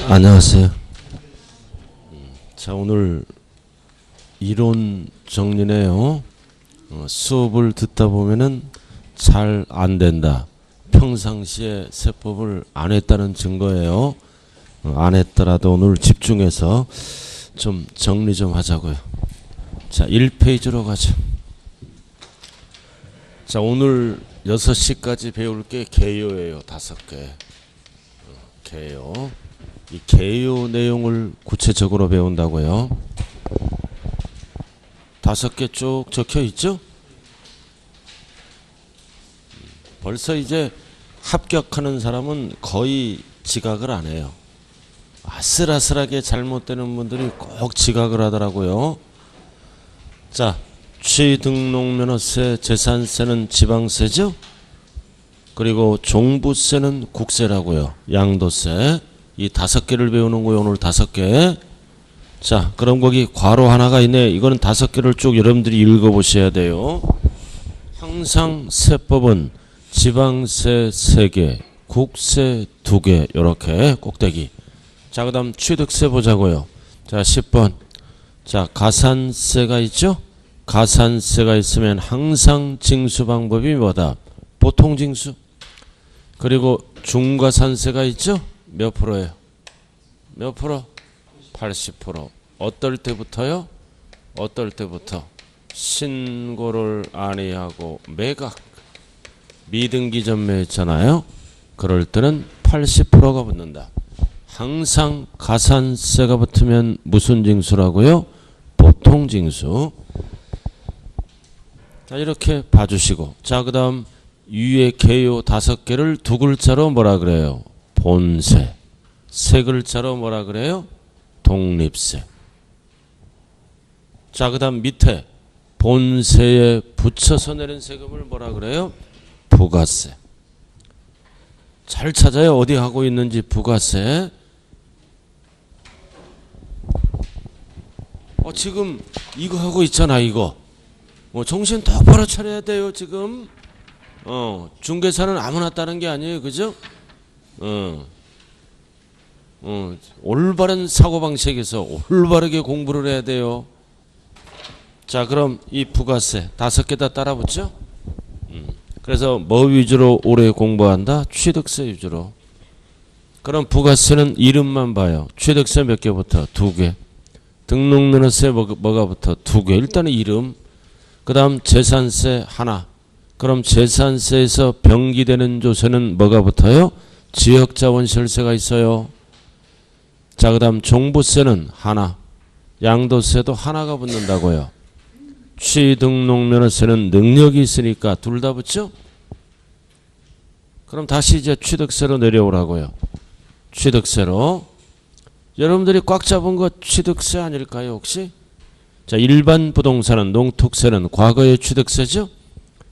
안녕하세요. 자, 오늘 이론 정리네요. 수업을 듣다 보면은 잘 안 된다. 평상시에 세법을 안 했다는 증거예요. 안 했더라도 오늘 집중해서 좀 정리 좀 하자고요. 자, 1페이지로 가죠. 자, 오늘 6시까지 배울 게 개요예요. 5개. 개요. 이 개요 내용을 구체적으로 배운다고요. 5개 쭉 적혀 있죠? 벌써 이제 합격하는 사람은 거의 지각을 안 해요. 아슬아슬하게 잘못되는 분들이 꼭 지각을 하더라고요. 자, 취등록면허세, 재산세는 지방세죠? 그리고 종부세는 국세라고요. 양도세. 이 5개를 배우는 거예요. 오늘 5개. 자, 그럼 거기 괄호 하나가 있네. 이거는 5개를 쭉 여러분들이 읽어보셔야 돼요. 항상 세법은 지방세 3개, 국세 2개 이렇게 꼭대기. 자, 그 다음 취득세 보자고요. 자, 10번. 자, 가산세가 있죠? 가산세가 있으면 항상 징수 방법이 뭐다? 보통 징수. 그리고 중과산세가 있죠? 몇 프로예요? 몇 프로? 80%. 어떨 때부터요? 어떨 때부터? 신고를 아니하고 매각. 미등기 전매했잖아요. 그럴 때는 80%가 붙는다. 항상 가산세가 붙으면 무슨 징수라고요? 보통 징수. 자, 이렇게 봐주시고. 자, 그 다음 위에 개요 5개를 2글자로 뭐라 그래요? 본세. 3글자로 뭐라 그래요? 독립세. 자, 그 다음 밑에 본세에 붙여서 내는 세금을 뭐라 그래요? 부가세. 잘 찾아요. 어디 하고 있는지. 부가세. 지금 이거 하고 있잖아. 이거. 정신 똑바로 차려야 돼요. 지금. 중개사는 아무나 따는 게 아니에요. 그죠? 올바른 사고방식에서 올바르게 공부를 해야 돼요. 자, 그럼 이 부가세 5개 다 따라 붙죠? 그래서 뭐 위주로 오래 공부한다? 취득세 위주로. 그럼 부가세는 이름만 봐요. 취득세 몇 개부터? 2개. 등록면허세 뭐가 붙어? 2개. 일단은 이름. 그 다음 재산세 하나. 그럼 재산세에서 병기되는 조세는 뭐가 붙어요? 지역자원시설세가 있어요. 자, 그 다음 종부세는 하나. 양도세도 하나가 붙는다고요. 취등록면허세는 능력이 있으니까 둘 다 붙죠? 그럼 다시 이제 취득세로 내려오라고요. 취득세로. 여러분들이 꽉 잡은 거 취득세 아닐까요 혹시? 자, 일반 부동산은 농특세는 과거의 취득세죠?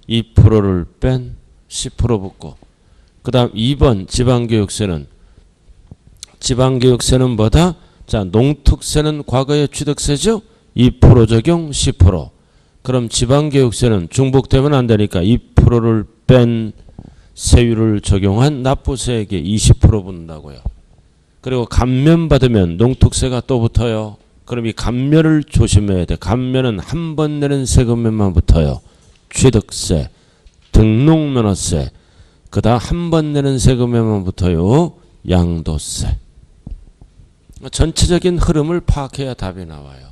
2%를 뺀 10% 붙고. 그 다음 2번 지방교육세는 뭐다? 자, 농특세는 과거의 취득세죠? 2% 적용 10%. 그럼 지방교육세는 중복되면 안 되니까 2%를 뺀 세율을 적용한 납부세액에 20% 붙는다고요. 그리고 감면받으면 농특세가 또 붙어요. 그럼 이 감면을 조심해야 돼. 감면은 한 번 내는 세금에만 붙어요. 취득세, 등록면허세, 그 다음 한 번 내는 세금에만 붙어요. 양도세. 전체적인 흐름을 파악해야 답이 나와요.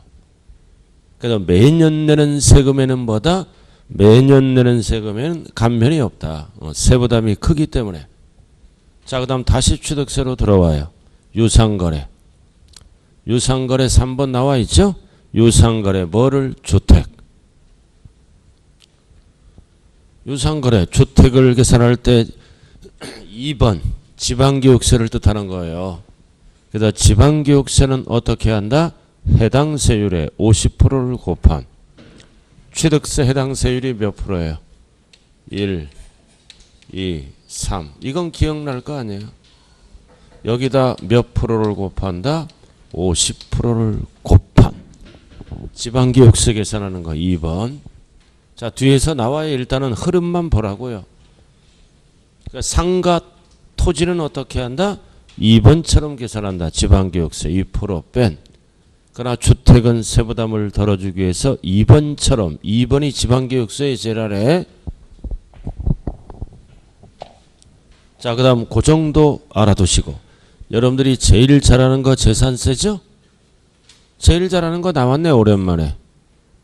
그래서 매년 내는 세금에는 뭐다? 매년 내는 세금에는 감면이 없다. 세부담이 크기 때문에. 자, 그 다음 다시 취득세로 들어와요. 유상거래. 유상거래 3번 나와 있죠? 유상거래 뭐를? 주택. 유상거래 주택을 계산할 때 2번 지방교육세를 뜻하는 거예요. 그래서 지방교육세는 어떻게 한다? 해당 세율에 50%를 곱한 취득세 해당 세율이 몇 프로예요? 1, 2, 3. 이건 기억날 거 아니에요? 여기다 몇 프로를 곱한다? 50%를 곱한 지방교육세 계산하는 거 2번. 자, 뒤에서 나와야 일단은 흐름만 보라고요. 그러니까 상가 토지는 어떻게 한다? 2번처럼 계산한다. 지방교육세 2% 뺀. 그러나 주택은 세부담을 덜어주기 위해서 2번처럼 2번이 지방교육세의 제라래. 자, 그 다음 그 정도 알아두시고 여러분들이 제일 잘하는 거 재산세죠? 제일 잘하는 거 나왔네. 오랜만에.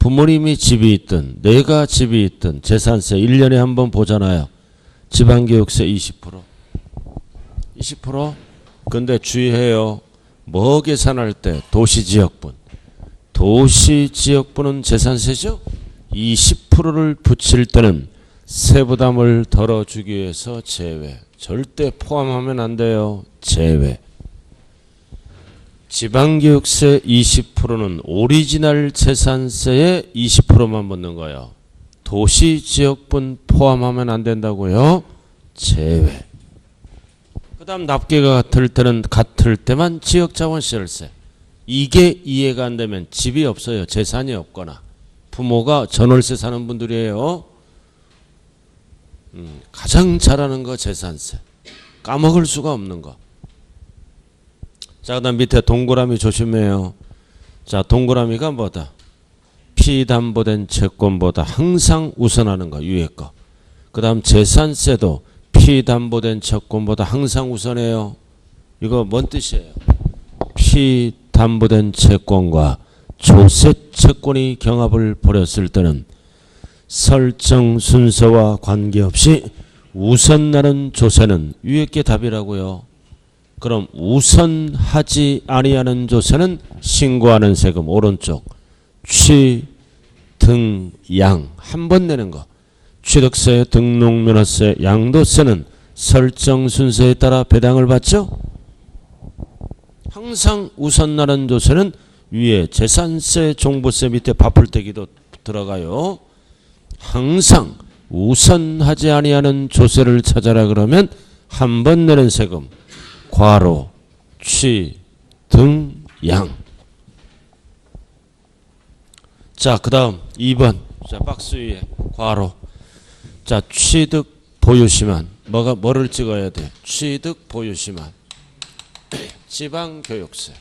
부모님이 집이 있든 내가 집이 있든 재산세 1년에 한 번 보잖아요. 지방교육세 20%. 20%? 근데 주의해요. 뭐 계산할 때 도시지역분. 도시지역분은 재산세죠? 20%를 붙일 때는 세부담을 덜어주기 위해서 제외. 절대 포함하면 안 돼요. 제외. 지방교육세 20%는 오리지널 재산세의 20%만 붙는 거예요. 도시지역분 포함하면 안 된다고요. 제외. 그 다음 납기가 같을 때만 지역자본시설세. 이게 이해가 안 되면 집이 없어요. 재산이 없거나 부모가 전월세 사는 분들이에요. 가장 잘하는 거 재산세. 까먹을 수가 없는 거. 자, 그 다음 밑에 동그라미 조심해요. 자, 동그라미가 뭐다? 피담보된 채권보다 항상 우선하는 거, 위에 거. 그 다음 재산세도 피담보된 채권보다 항상 우선해요. 이거 뭔 뜻이에요? 피담보된 채권과 조세 채권이 경합을 벌였을 때는 설정 순서와 관계없이 우선나는 조세는 위에 게 답이라고요. 그럼 우선하지 아니하는 조세는 신고하는 세금 오른쪽 취, 등, 양 한 번 내는 거. 취득세, 등록면허세, 양도세는 설정 순서에 따라 배당을 받죠. 항상 우선나는 조세는 위에 재산세, 종부세 밑에 바풀떼기도 들어가요. 항상 우선하지 아니하는 조세를 찾아라 그러면 한 번 내는 세금 과로, 취, 등, 양. 자, 그 다음 2번. 자, 박스 위에 과로. 자, 취득 보유시만. 뭐를 찍어야 돼? 취득 보유시만. 지방교육세.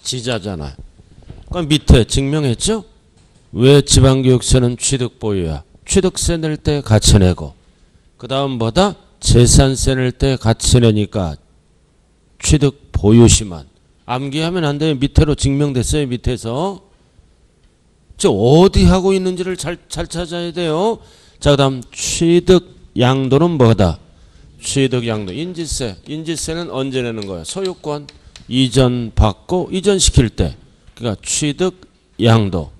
지자잖아. 그럼 밑에 증명했죠? 왜 지방교육세는 취득 보유야? 취득세 낼 때 같이 내고. 그 다음 뭐다? 재산세 낼 때 같이 내니까 취득 보유시만. 암기하면 안 돼요. 밑으로 증명됐어요. 밑에서. 저 어디 하고 있는지를 잘 찾아야 돼요. 자, 그 다음 취득 양도는 뭐다? 취득 양도 인지세. 인지세는 언제 내는 거야? 소유권 이전 받고 이전시킬 때. 그러니까 취득 양도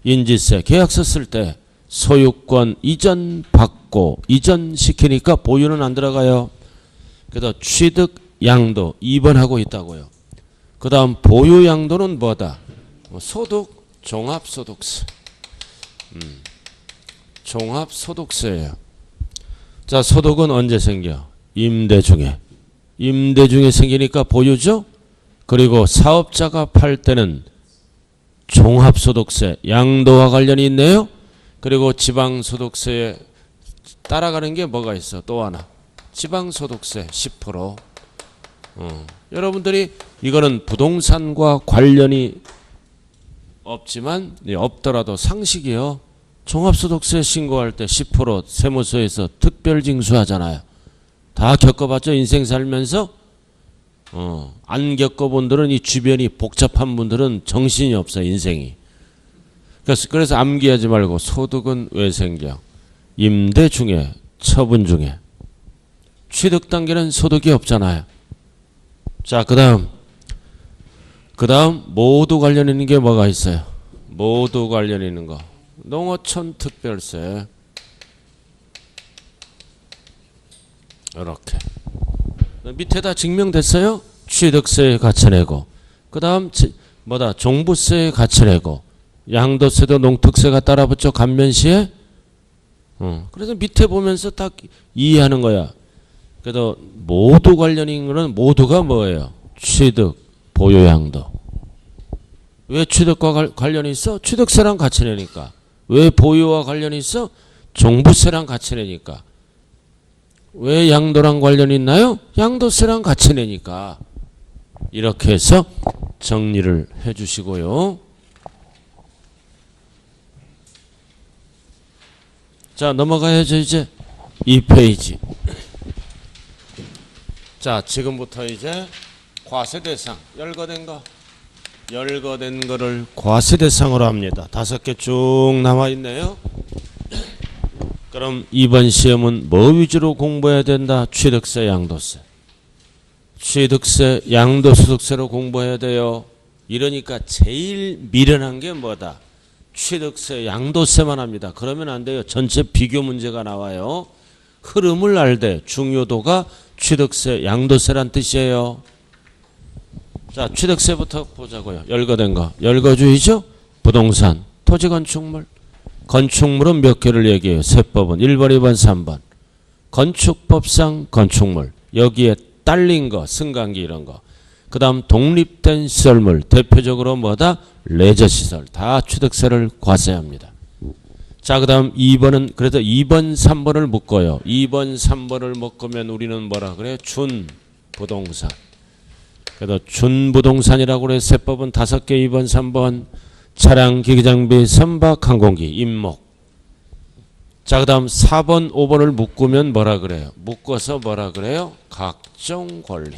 인지세 계약서 쓸 때 소유권 이전 받고 이전시키니까 보유는 안 들어가요. 그래서 취득 양도 2번 하고 있다고요. 그 다음 보유 양도는 뭐다? 소득 종합소득세. 종합소득세예요. 자, 소득은 언제 생겨? 임대 중에. 임대 중에 생기니까 보유죠? 그리고 사업자가 팔 때는 종합소득세, 양도와 관련이 있네요. 그리고 지방소득세에 따라가는 게 뭐가 있어? 또 하나. 지방소득세 10%. 여러분들이 이거는 부동산과 관련이 없지만 없더라도 상식이요. 종합소득세 신고할 때 10% 세무서에서 특별징수하잖아요. 다 겪어봤죠? 인생 살면서. 안 겪어본 분들은 이 주변이 복잡한 분들은 정신이 없어요. 인생이. 그래서 암기하지 말고 소득은 왜 생겨? 임대 중에 처분 중에. 취득 단계는 소득이 없잖아요. 자, 그 다음 모두 관련 있는 게 뭐가 있어요? 모두 관련 있는 거. 농어촌 특별세. 이렇게. 밑에다 증명됐어요? 취득세에 같이 내고. 그 다음 뭐다? 종부세에 같이 내고. 양도세도 농특세가 따라붙죠. 감면시에. 그래서 밑에 보면서 딱 이해하는 거야. 그래도 모두 관련인 거는 모두가 뭐예요? 취득, 보유양도. 왜 취득과 관련이 있어? 취득세랑 같이 내니까. 왜 보유와 관련이 있어? 종부세랑 같이 내니까. 왜 양도랑 관련이 있나요? 양도세랑 같이 내니까. 이렇게 해서 정리를 해 주시고요. 자, 넘어가야죠. 이제 2페이지. 자, 지금부터 이제 과세대상 열거된 거를 과세대상으로 합니다. 5개 쭉 남아 있네요. 그럼 이번 시험은 뭐 위주로 공부해야 된다? 취득세, 양도세. 취득세, 양도소득세로 공부해야 돼요. 이러니까 제일 미련한 게 뭐다? 취득세, 양도세만 합니다. 그러면 안 돼요. 전체 비교 문제가 나와요. 흐름을 알되 중요도가 취득세, 양도세란 뜻이에요. 자, 취득세부터 보자고요. 열거된 거. 열거주의죠? 부동산, 토지 건축물. 건축물은 몇 개를 얘기해요. 세법은 1번, 2번, 3번. 건축법상 건축물. 여기에 딸린 거, 승강기 이런 거. 그 다음 독립된 시설물. 대표적으로 뭐다? 레저시설. 다 취득세를 과세합니다. 자, 그 다음 2번은 그래서 2번, 3번을 묶어요. 2번, 3번을 묶으면 우리는 뭐라 그래요? 준부동산. 그래서 준부동산이라고 그래요. 세법은 5개 2번, 3번. 차량, 기기장비, 선박, 항공기, 임목. 자, 그 다음 4번, 5번을 묶으면 뭐라 그래요? 묶어서 뭐라 그래요? 각종 권리.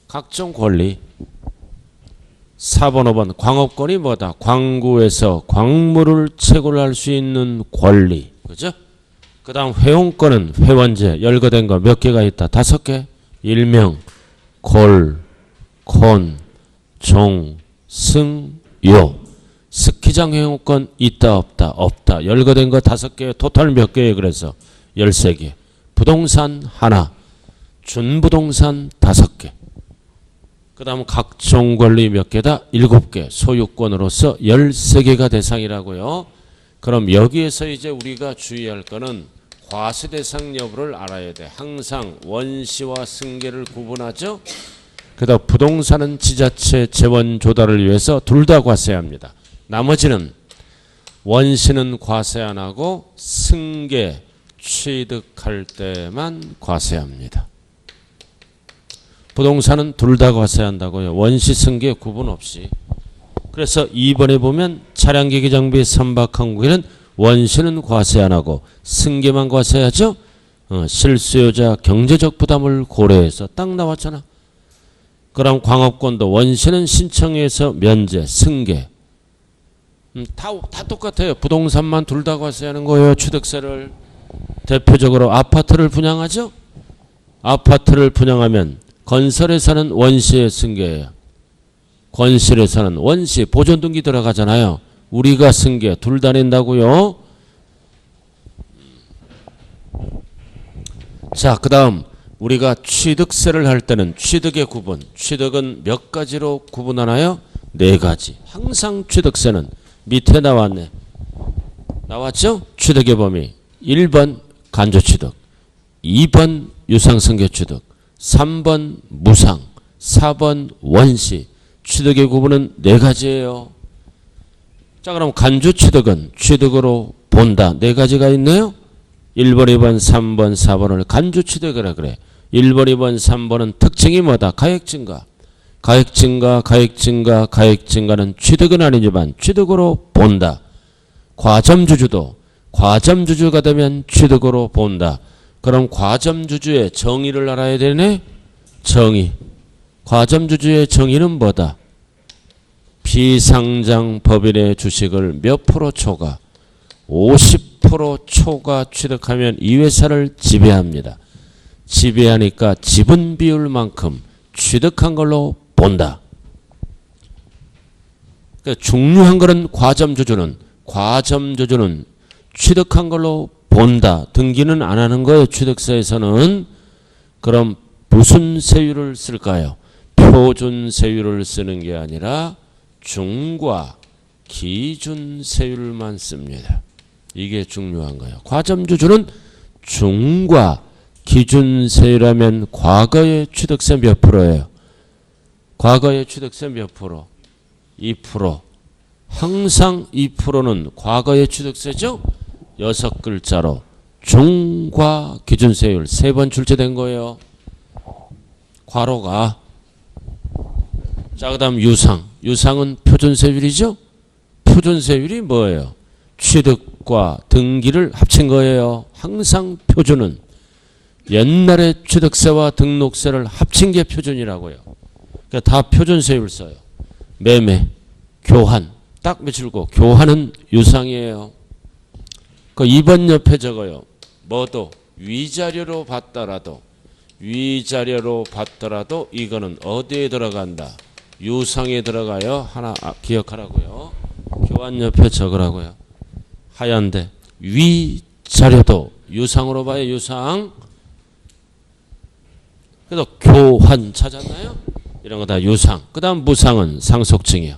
각종 권리. 4번, 5번. 광업권이 뭐다? 광구에서 광물을 채굴할 수 있는 권리. 그죠? 그 다음 회원권은 회원제. 열거된 거 몇 개가 있다? 5개. 일명, 골, 콘, 종, 승, 요. 스키장 회원권 있다 없다? 없다. 열거된 거 5개. 토탈 몇 개예요? 그래서 13개. 부동산 하나. 준부동산 5개. 그 다음 각종 권리 몇 개다? 7개. 소유권으로서 13개가 대상이라고요. 그럼 여기에서 이제 우리가 주의할 거는 과세대상 여부를 알아야 돼. 항상 원시와 승계를 구분하죠. 그다음 부동산은 지자체 재원 조달을 위해서 둘 다 과세합니다. 나머지는 원시는 과세 안 하고 승계 취득할 때만 과세합니다. 부동산은 둘 다 과세한다고요. 원시 승계 구분 없이. 그래서 2번에 보면 차량 기기 장비 선박 항공기는 원시는 과세 안 하고 승계만 과세하죠. 실수요자 경제적 부담을 고려해서 딱 나왔잖아. 그럼 광업권도 원시는 신청해서 면제, 승계. 다 똑같아요. 부동산만 둘 다 과세하는 거예요. 취득세를. 대표적으로 아파트를 분양하죠. 아파트를 분양하면 건설회사는 원시의 승계예요. 건설회사는 원시 보존등기 들어가잖아요. 우리가 승계 둘 다 낸다고요. 자, 그 다음 우리가 취득세를 할 때는 취득의 구분. 취득은 몇 가지로 구분하나요? 4가지. 항상 취득세는 밑에 나왔네. 나왔죠? 취득의 범위. 1번 간조취득, 2번 유상승계취득, 3번 무상, 4번 원시. 취득의 구분은 4가지예요. 자, 그럼 간주취득은 취득으로 본다. 4가지가 있네요. 1번, 2번, 3번, 4번을 간주취득이라 그래. 1번, 2번, 3번은 특징이 뭐다? 가액 증가. 가액 증가, 가액 증가, 가액 증가는 취득은 아니지만 취득으로 본다. 과점주주도 과점주주가 되면 취득으로 본다. 그럼 과점주주의 정의를 알아야 되네. 정의. 과점주주의 정의는 뭐다? 비상장 법인의 주식을 몇 프로 초과? 50% 초과 취득하면 이 회사를 지배합니다. 지배하니까 지분 비율만큼 취득한 걸로 본다. 그러니까 중요한 것은 과점주주는 취득한 걸로 본다. 등기는 안 하는 거예요. 취득세에서는. 그럼 무슨 세율을 쓸까요? 표준세율을 쓰는 게 아니라 중과 기준세율만 씁니다. 이게 중요한 거예요. 과점주주는 중과 기준세율하면 과거의 취득세 몇 프로예요? 과거의 취득세 몇 프로? 2%. 항상 2%는 과거의 취득세죠? 6글자로 중과 기준세율 세 번 출제된 거예요. 괄호가. 자, 그 다음 유상. 유상은 표준세율이죠. 표준세율이 뭐예요? 취득과 등기를 합친 거예요. 항상 표준은 옛날에 취득세와 등록세를 합친 게 표준이라고요. 그러니까 다 표준세율 써요. 매매, 교환 딱 며칠고 교환은 유상이에요. 그 2번 옆에 적어요. 뭐도 위자료로 받더라도 이거는 어디에 들어간다? 유상에 들어가요. 하나 기억하라고요. 교환 옆에 적으라고요. 하얀데 위자료도 유상으로 봐요. 유상. 그래서 교환 찾았나요? 이런 거 다 유상. 그 다음 무상은 상속증이요.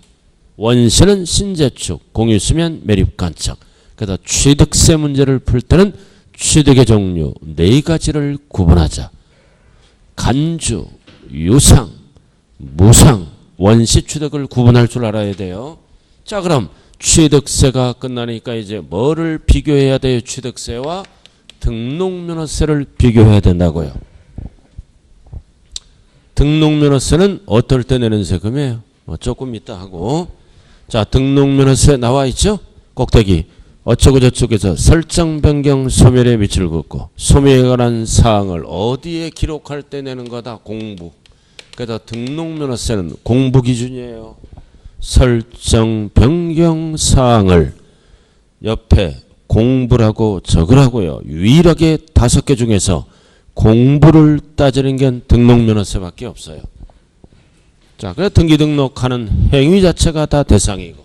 원시는 신재축, 공유수면 매립간척. 그래서 취득세 문제를 풀 때는 취득의 종류 네 가지를 구분하자. 간주, 유상, 무상, 원시 취득을 구분할 줄 알아야 돼요. 자, 그럼 취득세가 끝나니까 이제 뭐를 비교해야 돼요? 취득세와 등록면허세를 비교해야 된다고요. 등록면허세는 어떨 때 내는 세금이에요? 조금 이따 하고. 자, 등록면허세 나와 있죠? 꼭대기. 어쩌고저쩌고에서 설정 변경 소멸에 밑을 긋고 소멸에 관한 사항을 어디에 기록할 때 내는 거다? 공부. 그래서 등록면허세는 공부 기준이에요. 설정 변경 사항을 옆에 공부라고 적으라고요. 유일하게 5개 중에서 공부를 따지는 게 등록면허세밖에 없어요. 자, 그래서 등기 등록하는 행위 자체가 다 대상이고.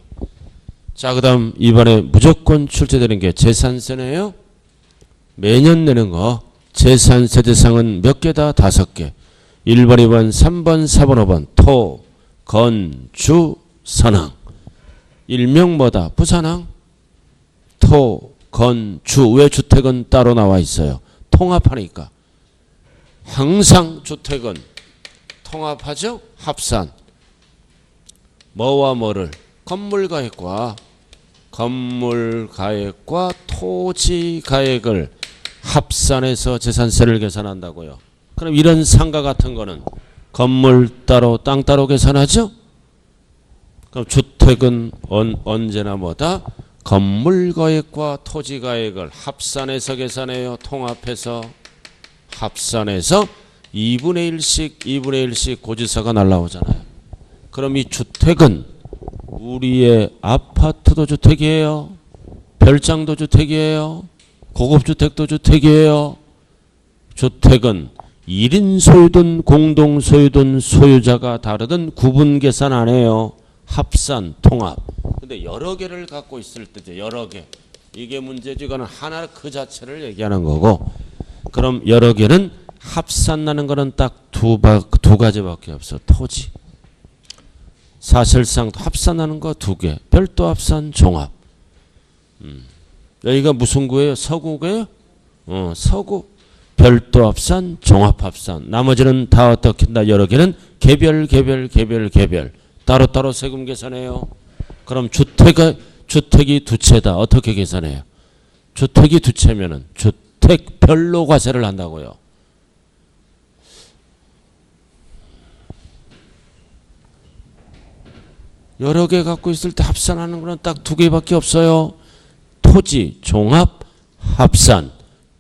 자, 그 다음 이번에 무조건 출제되는 게 재산세네요. 매년 내는 거. 재산세 대상은 몇 개다? 5개. 1번, 2번, 3번, 4번, 5번. 토, 건, 주, 선항. 일명 뭐다? 부산항. 토, 건, 주. 왜 주택은 따로 나와 있어요? 통합하니까. 항상 주택은 통합하죠? 합산. 뭐와 뭐를? 건물가액과 토지가액을 합산해서 재산세를 계산한다고요. 그럼 이런 상가 같은 거는 건물 따로 땅 따로 계산하죠? 그럼 주택은 언제나 뭐다? 건물가액과 토지가액을 합산해서 계산해요. 통합해서. 합산해서 2분의 1씩 고지서가 날라오잖아요. 그럼 이 주택은 우리의 아파트도 주택이에요. 별장도 주택이에요. 고급주택도 주택이에요. 주택은 1인 소유든 공동 소유든 소유자가 다르든 구분 계산 안 해요. 합산, 통합. 근데 여러 개를 갖고 있을 때죠. 여러 개. 이게 문제지. 이거는 하나 그 자체를 얘기하는 거고. 그럼 여러 개는 합산 나는 거는 딱 두 가지밖에 없어. 토지. 사실상 합산하는 거 2개. 별도 합산, 종합. 여기가 무슨 구예요? 서구구예요? 서구. 별도 합산, 종합 합산. 나머지는 다 어떻게 한다? 여러 개는 개별. 따로따로 세금 계산해요. 그럼 주택이 두 채다. 어떻게 계산해요? 주택이 두 채면은 주택별로 과세를 한다고요. 여러 개 갖고 있을 때 합산하는 거는 딱 2개밖에 없어요. 토지, 종합, 합산,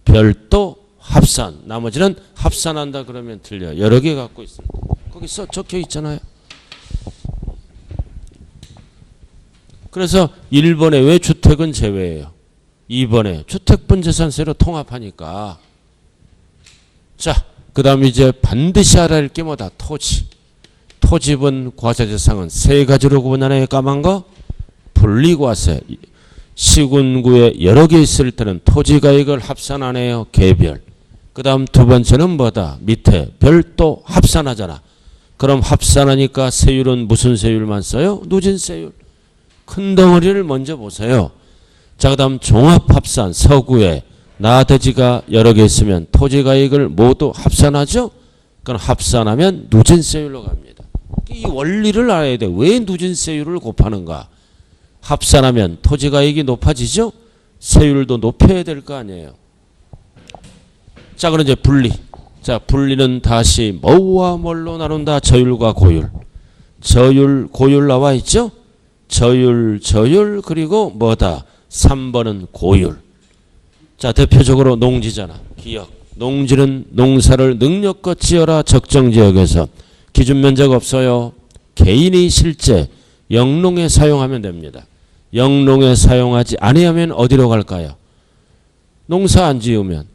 별도, 합산. 나머지는 합산한다 그러면 틀려. 여러 개 갖고 있습니다. 거기 적혀 있잖아요. 그래서 1번에 왜 주택은 제외예요? 2번에 주택분 재산세로 통합하니까. 자, 그 다음 이제 반드시 알아야 할 게 뭐다? 토지. 토지분 과세대상은 3가지로 구분하나요? 까만 거? 분리과세. 시군구에 여러 개 있을 때는 토지가액을 합산 안 해요. 개별. 그 다음 2번째는 뭐다? 밑에 별도 합산하잖아. 그럼 합산하니까 세율은 무슨 세율만 써요? 누진세율. 큰 덩어리를 먼저 보세요. 자, 그 다음 종합합산. 서구에 나대지가 여러 개 있으면 토지가액을 모두 합산하죠? 그럼 합산하면 누진세율로 갑니다. 이 원리를 알아야 돼. 왜 누진세율을 곱하는가? 합산하면 토지가액이 높아지죠? 세율도 높여야 될 거 아니에요. 자, 그럼 이제 분리. 자, 분리는 다시 뭐와 뭘로 나눈다? 저율과 고율. 저율, 고율 나와 있죠? 저율, 저율, 그리고 뭐다? 3번은 고율. 자, 대표적으로 농지잖아. 기억. 농지는 농사를 능력껏 지어라. 적정지역에서. 기준 면적 없어요. 개인이 실제 영농에 사용하면 됩니다. 영농에 사용하지 아니하면 어디로 갈까요? 농사 안 지으면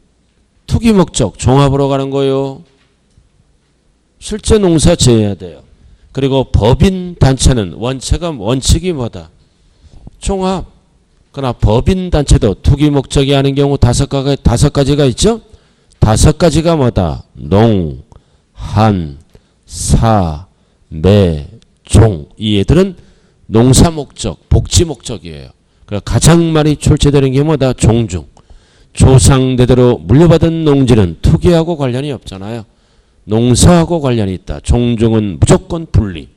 투기 목적 종합으로 가는 거요. 실제 농사 지어야 돼요. 그리고 법인 단체는 원칙이 뭐다? 종합. 그러나 법인 단체도 투기 목적이 아닌 경우 다섯 가지가 있죠? 5가지가 뭐다? 농, 한, 사, 매, 종. 이 애들은 농사 목적, 복지 목적이에요. 가장 많이 출제되는 게 뭐다? 종중. 조상대대로 물려받은 농지는 투기하고 관련이 없잖아요. 농사하고 관련이 있다. 종중은 무조건 분리.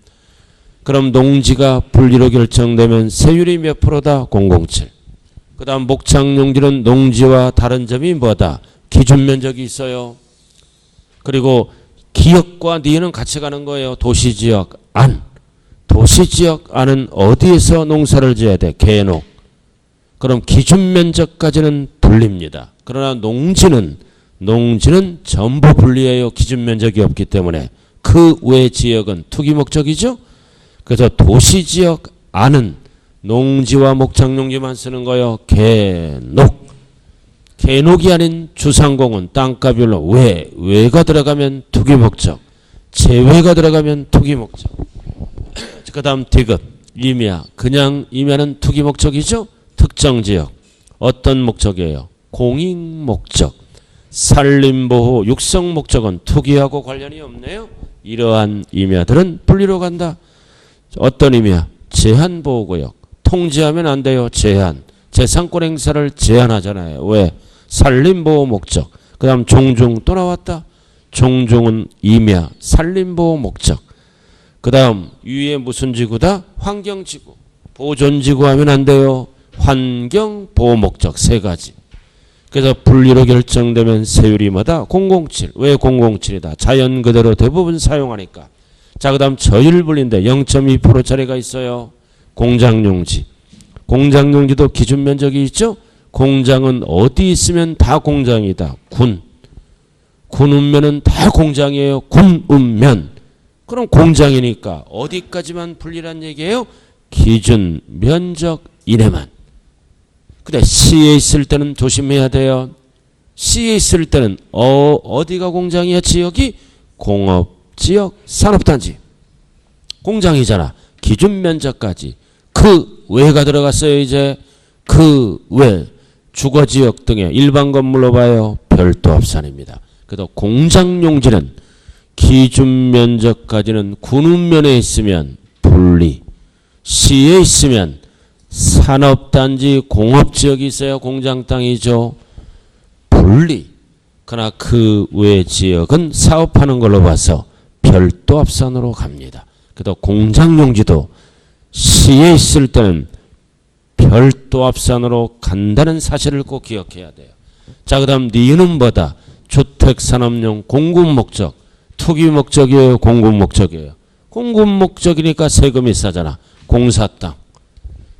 그럼 농지가 분리로 결정되면 세율이 몇 프로다? 007. 그 다음 목장용지는 농지와 다른 점이 뭐다? 기준 면적이 있어요. 그리고 기역과 니은 같이 가는 거예요. 도시지역 안. 도시지역 안은 어디에서 농사를 지어야 돼? 계곡. 그럼 기준 면적까지는 분리입니다. 그러나 농지는 전부 분리해요. 기준 면적이 없기 때문에. 그 외 지역은 투기 목적이죠. 그래서 도시지역 안은 농지와 목장용지만 쓰는 거예요. 계곡. 계곡이 아닌 주상공은 땅값별로 외가 들어가면 투기 목적, 제외가 들어가면 투기 목적. 그 다음 디귿, 임야. 그냥 임야는 투기 목적이죠. 특정지역. 어떤 목적이에요? 공익 목적. 산림보호, 육성 목적은 투기하고 관련이 없네요. 이러한 임야들은 분리로 간다. 어떤 임야? 제한보호구역. 통제하면 안 돼요. 제한. 재산권 행사를 제한하잖아요. 왜? 산림보호 목적. 그 다음 종중 또 나왔다. 종중은 임야, 산림보호 목적. 그 다음 위에 무슨 지구다? 환경지구. 보존지구 하면 안 돼요. 환경보호 목적 3가지. 그래서 분리로 결정되면 세율이 뭐다? 007. 왜 007이다? 자연 그대로 대부분 사용하니까. 자, 그 다음 저율 분리인데 0.2%짜리가 있어요. 공장용지. 공장용지도 기준 면적이 있죠? 공장은 어디 있으면 다 공장이다. 군. 군읍면은 다 공장이에요. 군읍면. 그럼 공장이니까 어디까지만 분리란 얘기예요? 기준 면적 이내만. 근데 시에 있을 때는 조심해야 돼요. 시에 있을 때는 어디가 공장이야? 지역이 공업지역 산업단지. 공장이잖아. 기준 면적까지. 그 외가 들어갔어요. 이제 그 외. 주거지역 등의 일반 건물로 봐요. 별도 합산입니다. 그래도 공장용지는 기준 면적까지는 군읍면에 있으면 분리, 시에 있으면 산업단지 공업지역이 있어야 공장 땅이죠. 분리. 그러나 그 외 지역은 사업하는 걸로 봐서 별도 합산으로 갑니다. 그래도 공장용지도 시에 있을 때는 별도 합산으로 간다는 사실을 꼭 기억해야 돼요. 자, 그 다음 니은 뭐다? 주택산업용 공급 목적. 투기 목적이에요? 공급 목적이에요? 공급 목적이니까 세금이 싸잖아. 공사땅.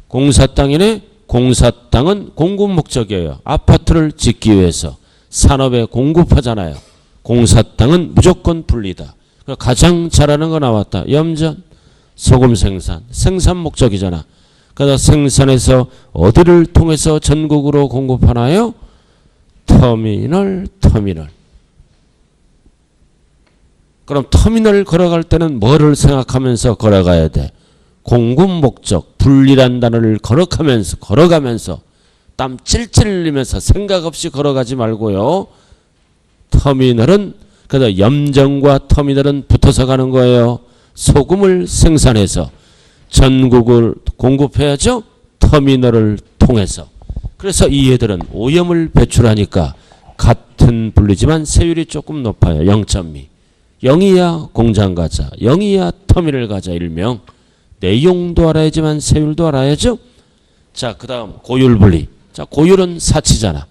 공사땅이네? 공사땅은 공급 목적이에요. 아파트를 짓기 위해서 산업에 공급하잖아요. 공사땅은 무조건 분리다. 가장 잘하는 거 나왔다. 염전, 소금 생산. 생산 목적이잖아. 그래서 생산해서 어디를 통해서 전국으로 공급하나요? 터미널. 그럼 터미널 걸어갈 때는 뭐를 생각하면서 걸어가야 돼? 공급 목적, 분리란 단어를 걸어가면서 땀 찔찔 흘리면서 생각 없이 걸어가지 말고요. 터미널은 그래서 염전과 터미널은 붙어서 가는 거예요. 소금을 생산해서 전국을 공급해야죠. 터미널을 통해서. 그래서 이 애들은 오염을 배출하니까 같은 분리지만 세율이 조금 높아요. 0.2. 0이야 공장 가자. 0이야 터미널 가자. 일명. 내용도 알아야지만 세율도 알아야죠. 자, 그 다음 고율 분리. 자, 고율은 사치잖아.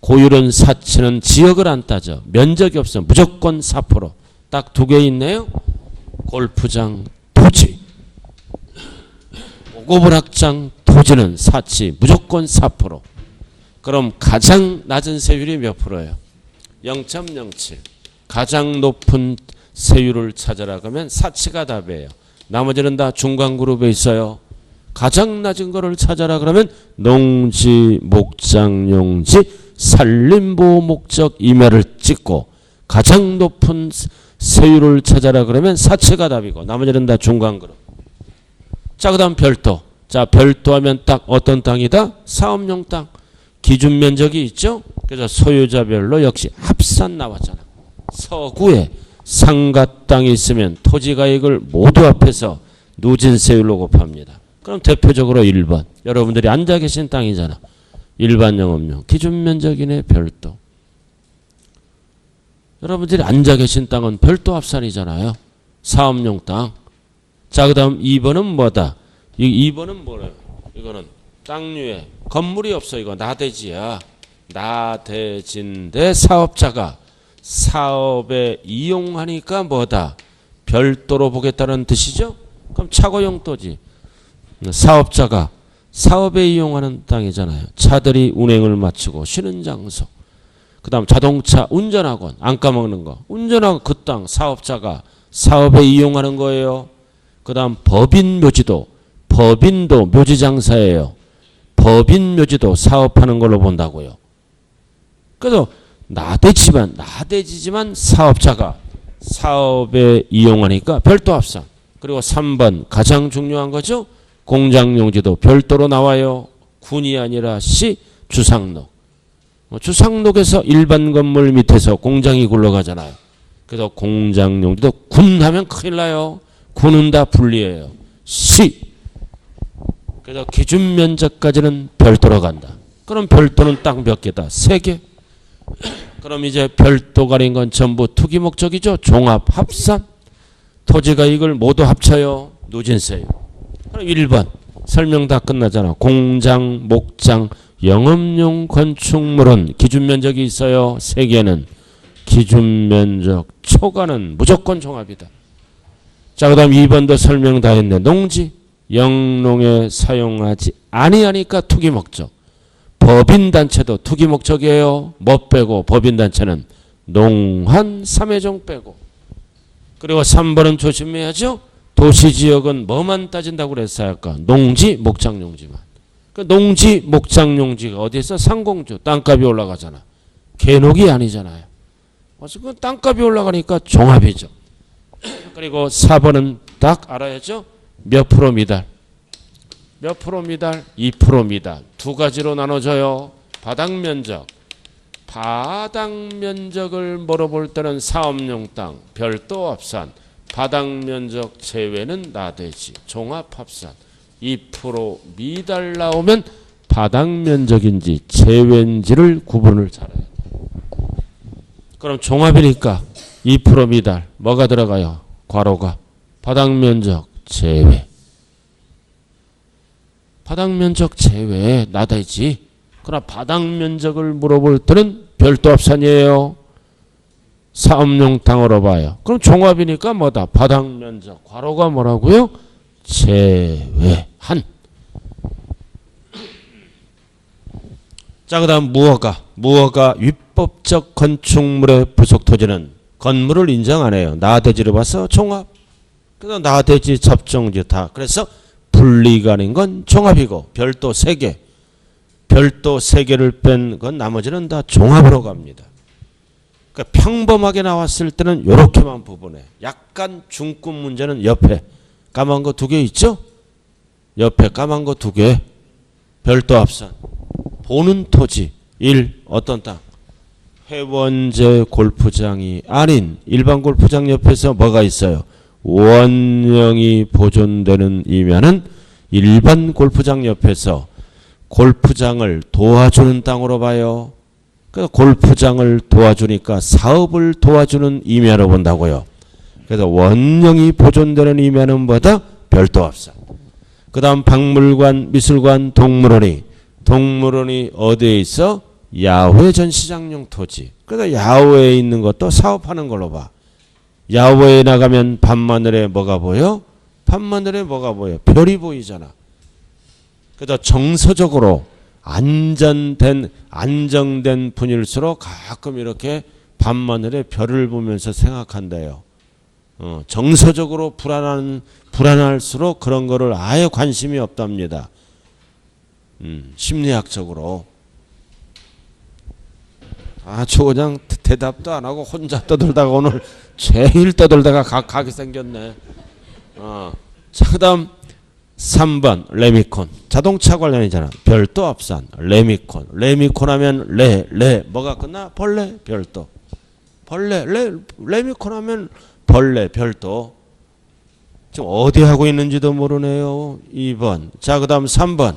고율은 사치는 지역을 안 따져. 면적이 없어. 무조건 4%. 딱 두 개 있네요. 골프장 토지. 고급을학장 토지는 사치 무조건 4%. 그럼 가장 낮은 세율이 몇 프로예요? 0.07. 가장 높은 세율을 찾아라 그러면 사치가 답이에요. 나머지는 다 중간그룹에 있어요. 가장 낮은 거를 찾아라 그러면 농지, 목장용지, 산림보호 목적 임야를 찍고 가장 높은 세율을 찾아라 그러면 사치가 답이고 나머지는 다 중간그룹. 자, 그 다음 별도. 자, 별도하면 딱 어떤 땅이다? 사업용 땅. 기준 면적이 있죠? 그래서 소유자별로 역시 합산 나왔잖아. 서구에 상가 땅이 있으면 토지가액을 모두 합해서 누진세율로 곱합니다. 그럼 대표적으로 1번. 여러분들이 앉아 계신 땅이잖아. 일반 영업용. 기준 면적이네 별도. 여러분들이 앉아 계신 땅은 별도 합산이잖아요. 사업용 땅. 자, 그 다음 2번은 뭐다? 2번은 뭐래요? 이거는 땅류에 건물이 없어. 이거 나대지야. 나대지인데 사업자가 사업에 이용하니까 뭐다? 별도로 보겠다는 뜻이죠? 그럼 차고용도지. 사업자가 사업에 이용하는 땅이잖아요. 차들이 운행을 마치고 쉬는 장소. 그 다음 자동차 운전학원 안 까먹는 거. 운전하고 그 땅 사업자가 사업에 이용하는 거예요. 그 다음 법인 묘지도. 법인도 묘지장사예요. 법인 묘지도 사업하는 걸로 본다고요. 그래서 나대지지만 사업자가 사업에 이용하니까 별도 합산. 그리고 3번 가장 중요한 거죠. 공장용지도 별도로 나와요. 군이 아니라 시 주상록. 주상록에서 일반 건물 밑에서 공장이 굴러가잖아요. 그래서 공장용지도 군 하면 큰일 나요. 군은 다 분리해요. 시. 그래서 기준 면적까지는 별도로 간다. 그럼 별도는 딱 몇 개다? 3개. 그럼 이제 별도 가린 건 전부 투기 목적이죠. 종합 합산. 토지가 이걸 모두 합쳐요. 누진세율. 그럼 1번. 설명 다 끝나잖아. 공장, 목장, 영업용 건축물은 기준 면적이 있어요. 3개는. 기준 면적 초과는 무조건 종합이다. 자, 그 다음 2번도 설명 다 했네. 농지. 영농에 사용하지 아니하니까 투기 목적. 법인단체도 투기 목적이에요. 뭐 빼고 법인단체는 농한 3회종 빼고. 그리고 3번은 조심해야죠. 도시지역은 뭐만 따진다고 그랬어요 아까? 농지, 목장용지만. 그 농지, 목장용지가 어디 있어? 상공주. 땅값이 올라가잖아. 개녹이 아니잖아요. 그래서 그 땅값이 올라가니까 종합이죠. 그리고 4번은 딱 알아야죠. 몇 프로 미달? 몇 프로 미달? 2% 미달. 두 가지로 나눠져요. 바닥 면적. 바닥 면적을 물어볼 때는 사업용 땅, 별도 합산. 바닥 면적 제외는 나대지. 종합 합산. 2% 미달 나오면 바닥 면적인지 제외인지를 구분을 잘해야 돼. 그럼 종합이니까 2% 미달. 뭐가 들어가요? 괄호가. 바닥 면적 제외. 바닥 면적 제외 나대지. 그러나 바닥 면적을 물어볼 때는 별도 합산이에요. 사업용 땅으로 봐요. 그럼 종합이니까 뭐다? 바닥 면적. 괄호가 뭐라고요? 제외한. 자, 그 다음 무허가 위법적 건축물의 부속 토지는 건물을 인정 안 해요. 나대지로 봐서 종합. 그래서 나대지 접종지 다. 그래서 분리가 아닌 건 종합이고 별도 3개. 별도 3개를 뺀 건 나머지는 다 종합으로 갑니다. 그러니까 평범하게 나왔을 때는 이렇게만 부분해. 약간 중급 문제는 옆에 까만 거 2개 있죠? 옆에 까만 거 2개. 별도 합산. 보는 토지 1. 어떤 땅? 회원제 골프장이 아닌 일반 골프장 옆에서 뭐가 있어요? 원령이 보존되는 이면은 일반 골프장 옆에서 골프장을 도와주는 땅으로 봐요. 그래서 골프장을 도와주니까 사업을 도와주는 임야로 본다고요. 그래서 원령이 보존되는 임야는 뭐다? 별도 합산. 그 다음 박물관, 미술관, 동물원이 어디에 있어? 야외 전시장용 토지. 그래서 야외에 있는 것도 사업하는 걸로 봐. 야외에 나가면 밤하늘에 뭐가 보여? 밤하늘에 뭐가 보여? 별이 보이잖아. 그래서 정서적으로 안정된 분일수록 가끔 이렇게 밤하늘에 별을 보면서 생각한대요. 정서적으로 불안할수록 그런 거를 아예 관심이 없답니다. 심리학적으로. 저 그냥 대답도 안 하고 혼자 떠들다가 오늘 제일 떠들다가 가게 생겼네. 자, 그다음 3번 레미콘. 자동차 관련이잖아. 별도 합산. 레미콘. 레미콘 하면 레 뭐가 끝나? 벌레 별도. 벌레 레미콘 하면 벌레 별도. 지금 어디 하고 있는지도 모르네요. 2번. 자, 그다음 3번.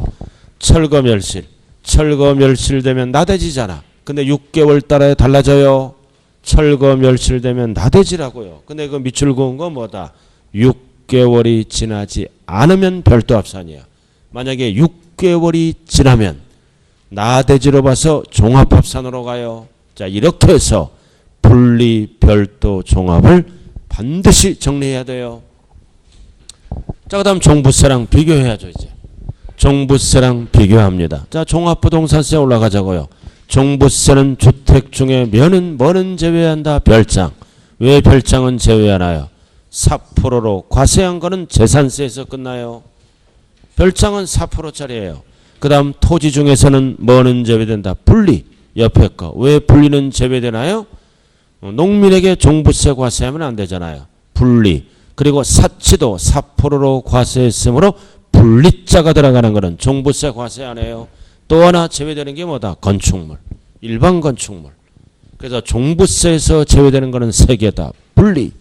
철거멸실. 철거멸실되면 나대지잖아. 근데 6개월 따라 달라져요. 철거멸실되면 나대지라고요. 근데 그 밑줄 그은 건 뭐다? 6개월이 지나지 않으면 별도 합산이야. 만약에 6개월이 지나면 나대지로 봐서 종합합산으로 가요. 자, 이렇게 해서 분리 별도 종합을 반드시 정리해야 돼요. 자, 그 다음 종부세랑 비교해야죠. 이제 종부세랑 비교합니다. 자, 종합부동산세 올라가자고요. 종부세는 주택 중에 뭐는 제외한다? 별장. 왜 별장은 제외하나요? 4%로 과세한 거는 재산세에서 끝나요. 별장은 4%짜리예요. 그 다음 토지 중에서는 뭐는 제외된다? 분리. 옆에 거. 왜 분리는 제외되나요? 농민에게 종부세 과세하면 안 되잖아요. 분리. 그리고 사치도 4%로 과세했으므로 분리자가 들어가는 거는 종부세 과세 안 해요. 또 하나 제외되는 게 뭐다? 건축물. 일반 건축물. 그래서 종부세에서 제외되는 거는 3개다. 분리.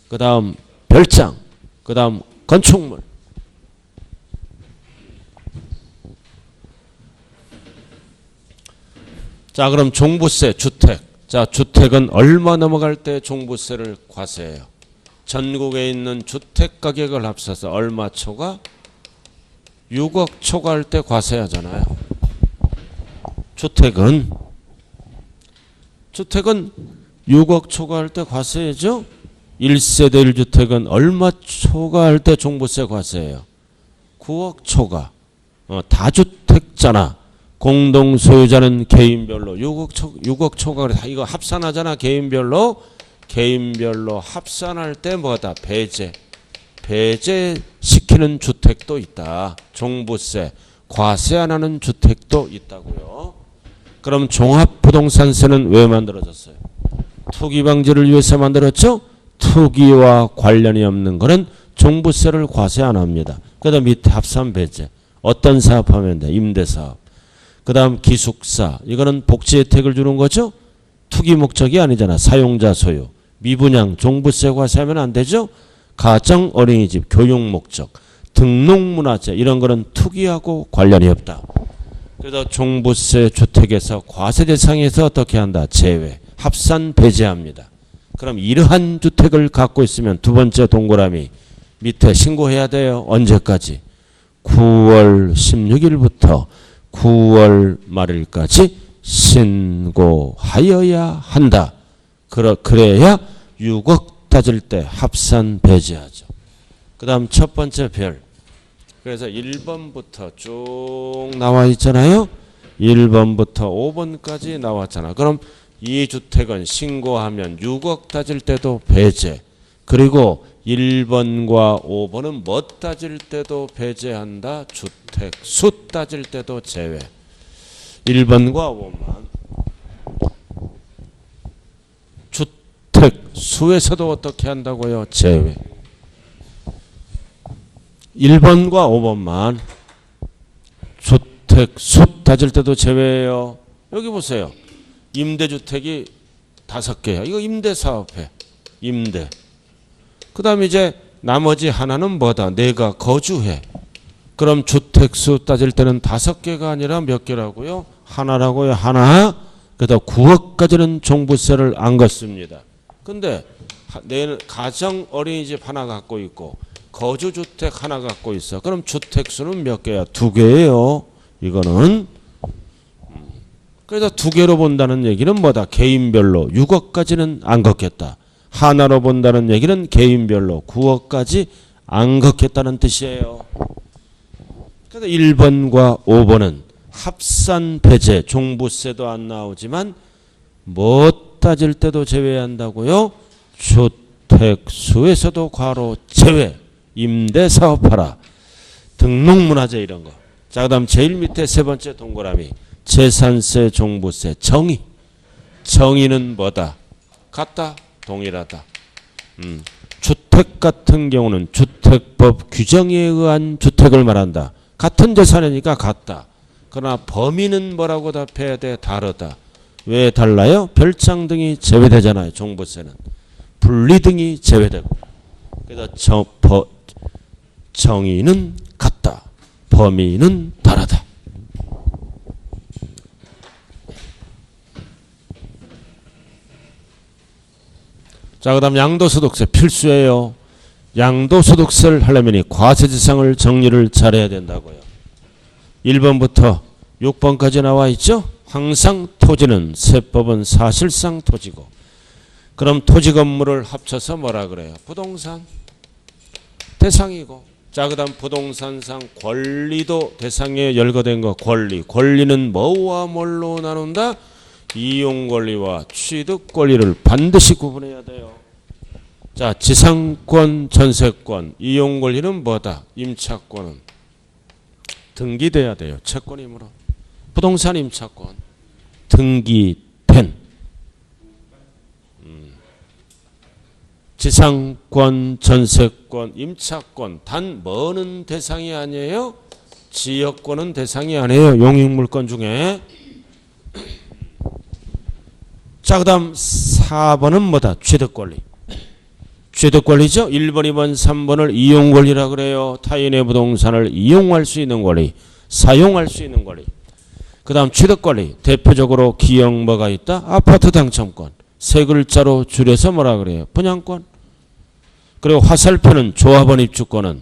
그 다음 별장. 그 다음 건축물. 자, 그럼 종부세 주택. 자, 주택은 얼마 넘어갈 때 종부세를 과세해요? 전국에 있는 주택 가격을 합쳐서 얼마 초과? 6억 초과할 때 과세하잖아요. 주택은 6억 초과할 때 과세해죠. 1세대 1주택은 얼마 초과할 때 종부세 과세해요? 9억 초과. 다주택자나 공동소유자는 개인별로 6억 초과. 이거 합산하잖아. 개인별로 합산할 때 뭐다? 배제시키는 주택도 있다. 종부세 과세 안 하는 주택도 있다고요. 그럼 종합부동산세는 왜 만들어졌어요? 투기 방지를 위해서 만들었죠. 투기와 관련이 없는 거는 종부세를 과세 안 합니다. 그 다음 밑에 합산 배제. 어떤 사업하면 돼? 임대사업. 그 다음 기숙사. 이거는 복지 혜택을 주는 거죠. 투기 목적이 아니잖아. 사용자 소유. 미분양 종부세 과세하면 안 되죠. 가정 어린이집 교육 목적. 등록문화재 이런 거는 투기하고 관련이 없다. 그래서 종부세 주택에서 과세 대상에서 어떻게 한다? 제외. 합산 배제합니다. 그럼 이러한 주택을 갖고 있으면 두 번째 동그라미 밑에 신고해야 돼요. 언제까지? 9월 16일부터 9월 말일까지 신고하여야 한다. 그래야 6억 따질 때 합산 배제하죠. 그 다음 첫 번째 별. 그래서 1번부터 쭉 나와 있잖아요. 1번부터 5번까지 나왔잖아. 그럼 이 주택은 신고하면 6억 따질 때도 배제. 그리고 1번과 5번은 뭐 따질 때도 배제한다. 주택 수 따질 때도 제외. 1번과 5번만. 주택 수에서도 어떻게 한다고요? 제외. 1번과 5번만 주택 수 따질 때도 제외예요. 여기 보세요. 임대주택이 5개야. 이거 임대사업해. 임대. 그 다음 이제 나머지 하나는 뭐다? 내가 거주해. 그럼 주택수 따질 때는 5개가 아니라 몇 개라고요? 하나라고요. 하나. 그래서 9억까지는 종부세를 안 걷습니다. 근데 내 가정 어린이집 하나 갖고 있고 거주주택 하나 갖고 있어. 그럼 주택수는 몇 개야? 2개예요. 이거는 그래서 두 개로 본다는 얘기는 뭐다? 개인별로 6억까지는 안 걷겠다. 하나로 본다는 얘기는 개인별로 9억까지 안 걷겠다는 뜻이에요. 그래서 1번과 5번은 합산 배제, 종부세도 안 나오지만 뭐 따질 때도 제외한다고요? 주택수에서도 괄호 제외, 임대사업하라, 등록문화재 이런 거. 자, 그 다음 제일 밑에 세 번째 동그라미, 재산세, 종부세, 정의. 정의는 뭐다? 같다, 동일하다. 주택 같은 경우는 주택법 규정에 의한 주택을 말한다. 같은 재산이니까 같다. 그러나 범위는 뭐라고 답해야 돼? 다르다. 왜 달라요? 별장 등이 제외되잖아요. 종부세는. 분리 등이 제외되고. 그래서 정의는 같다. 범위는 다르다. 자, 그 다음 양도소득세 필수예요. 양도소득세를 하려면 이 과세지상을 정리를 잘해야 된다고요. 1번부터 6번까지 나와 있죠? 항상 토지는 세법은 사실상 토지고. 그럼 토지 건물을 합쳐서 뭐라 그래요? 부동산 대상이고. 자, 그 다음 부동산상 권리도 대상에 열거된 거 권리. 권리는 뭐와 뭘로 나눈다? 이용권리와 취득권리를 반드시 구분해야 돼요. 자, 지상권, 전세권, 이용권리는 뭐다? 임차권은 등기돼야 돼요. 채권이므로. 부동산 임차권 등기된. 지상권, 전세권, 임차권 단 뭐는 대상이 아니에요? 지역권은 대상이 아니에요. 용익물권 중에. 자, 그 다음 4번은 뭐다? 취득권리. 취득권리죠. 1번, 2번, 3번을 이용권리라 그래요. 타인의 부동산을 이용할 수 있는 권리, 사용할 수 있는 권리. 그 다음 취득권리. 대표적으로 기억 뭐가 있다? 아파트 당첨권. 세 글자로 줄여서 뭐라 그래요? 분양권. 그리고 화살표는 조합원 입주권은,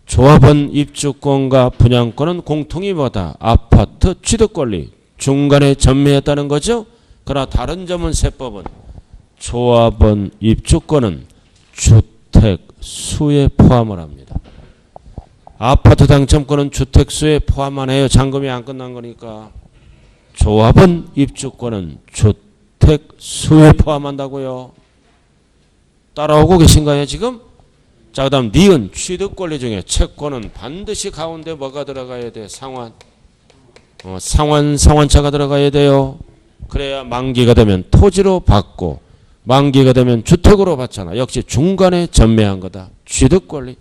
조합원 입주권과 분양권은 공통이 뭐다? 아파트 취득권리. 중간에 전매했다는 거죠. 그러나 다른 점은 세법은 조합원 입주권은 주택수에 포함을 합니다. 아파트 당첨권은 주택수에 포함 안 해요. 잔금이 안 끝난 거니까. 조합원 입주권은 주택수에 포함한다고요. 따라오고 계신가요 지금? 자, 그 다음 니은 취득권리 중에 채권은 반드시 가운데 뭐가 들어가야 돼? 상환. 상환차가 들어가야 돼요. 그래야 만기가 되면 토지로 받고 만기가 되면 주택으로 받잖아. 역시 중간에 전매한 거다. 취득권리.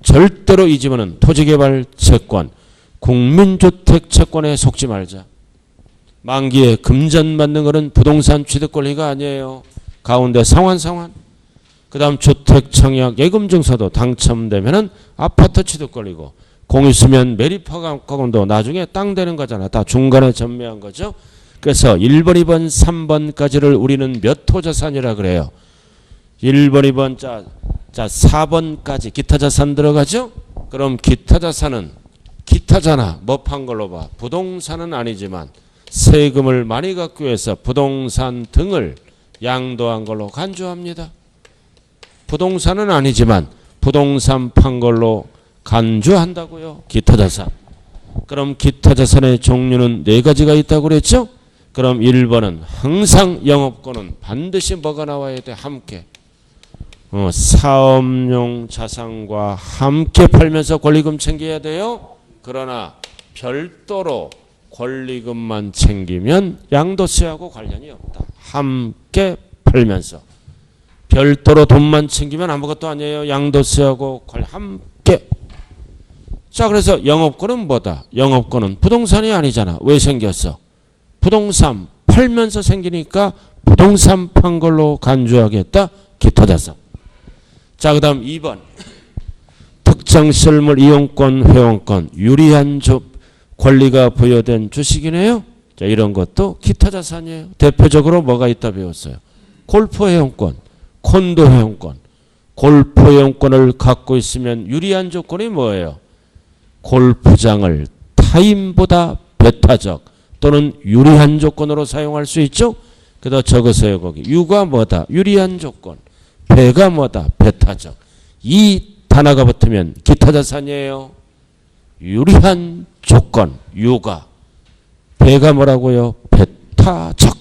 절대로 이 집안은 토지개발 채권, 국민주택 채권에 속지 말자. 만기에 금전받는 것은 부동산 취득권리가 아니에요. 가운데 상환. 그 다음 주택청약 예금증서도 당첨되면은 아파트 취득권리고, 공유수면 매립허가권도 나중에 땅 되는 거잖아. 다 중간에 전매한 거죠. 그래서 1번, 2번, 3번까지를 우리는 몇 호자산이라 그래요? 1번, 2번, 자 4번까지 기타자산 들어가죠? 그럼 기타자산은 기타잖아. 뭐 판 걸로 봐? 부동산은 아니지만 세금을 많이 갖기 위해서 부동산 등을 양도한 걸로 간주합니다. 부동산은 아니지만 부동산 판 걸로 간주한다고요. 기타자산. 그럼 기타자산의 종류는 4가지가 있다고 그랬죠? 그럼 1번은 항상 영업권은 반드시 뭐가 나와야 돼? 함께. 사업용 자산과 함께 팔면서 권리금 챙겨야 돼요. 그러나 별도로 권리금만 챙기면 양도세하고 관련이 없다. 함께 팔면서. 별도로 돈만 챙기면 아무것도 아니에요. 양도세하고 함께. 자, 그래서 영업권은 뭐다? 영업권은 부동산이 아니잖아. 왜 생겼어? 부동산 팔면서 생기니까 부동산 판 걸로 간주하겠다. 기타자산. 자, 그 다음 2번. 특정 실물 이용권, 회원권, 유리한 권리가 부여된 주식이네요. 자, 이런 것도 기타자산이에요. 대표적으로 뭐가 있다 배웠어요? 골프 회원권, 콘도 회원권. 골프 회원권을 갖고 있으면 유리한 조건이 뭐예요? 골프장을 타인보다 배타적, 또는 유리한 조건으로 사용할 수 있죠. 그래서 적으세요. 거기 유가 뭐다? 유리한 조건. 배가 뭐다? 배타적. 이 단어가 붙으면 기타자산이에요. 유리한 조건. 유가. 배가 뭐라고요? 배타적.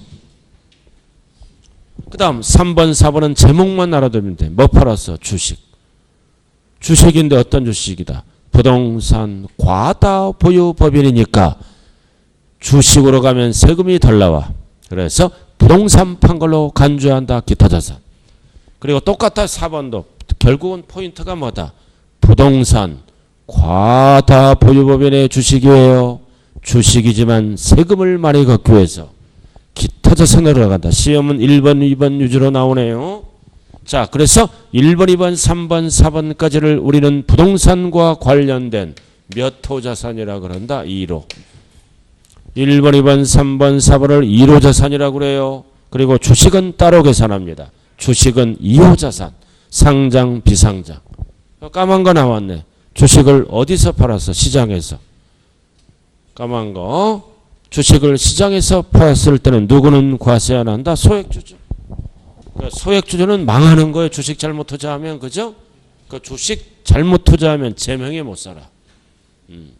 그 다음 3번 4번은 제목만 알아두면 돼. 뭐 팔았어? 주식. 주식인데 어떤 주식이다? 부동산 과다 보유 법인이니까 주식으로 가면 세금이 덜 나와. 그래서 부동산 판 걸로 간주한다. 기타자산. 그리고 똑같아 4번도 결국은 포인트가 뭐다? 부동산 과다 보유 법인의 주식이에요. 주식이지만 세금을 많이 걷기 위해서 기타자산으로 간다. 시험은 1번 2번 위주로 나오네요. 자, 그래서 1번 2번 3번 4번까지를 우리는 부동산과 관련된 몇 호 자산이라 그런다. 2호. 1번 2번 3번 4번을 1호 자산이라고 그래요. 그리고 주식은 따로 계산합니다. 주식은 2호 자산. 상장 비상장. 까만 거 나왔네. 주식을 어디서 팔았어? 시장에서. 까만 거. 주식을 시장에서 팔았을 때는 누구는 과세 안 한다? 소액주주. 소액주주는 망하는 거예요. 주식 잘못 투자하면. 그죠? 그 주식 잘못 투자하면 제명에 못 살아.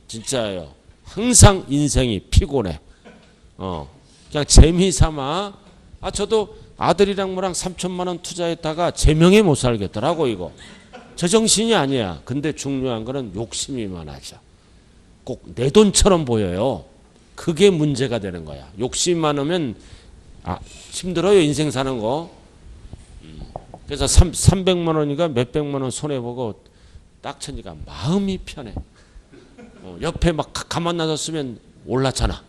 진짜예요. 항상 인생이 피곤해. 그냥 재미삼아. 저도 아들이랑 뭐랑 3천만 원 투자했다가 제명에 못 살겠더라고 이거. 제정신이 아니야. 근데 중요한 거는 욕심이 많아져. 꼭 내 돈처럼 보여요. 그게 문제가 되는 거야. 욕심 많으면 힘들어요. 인생 사는 거. 그래서 300만 원이니까 몇백만 원 손해보고 딱 쳐니까 마음이 편해. 옆에 막 가만 놔뒀으면 올랐잖아.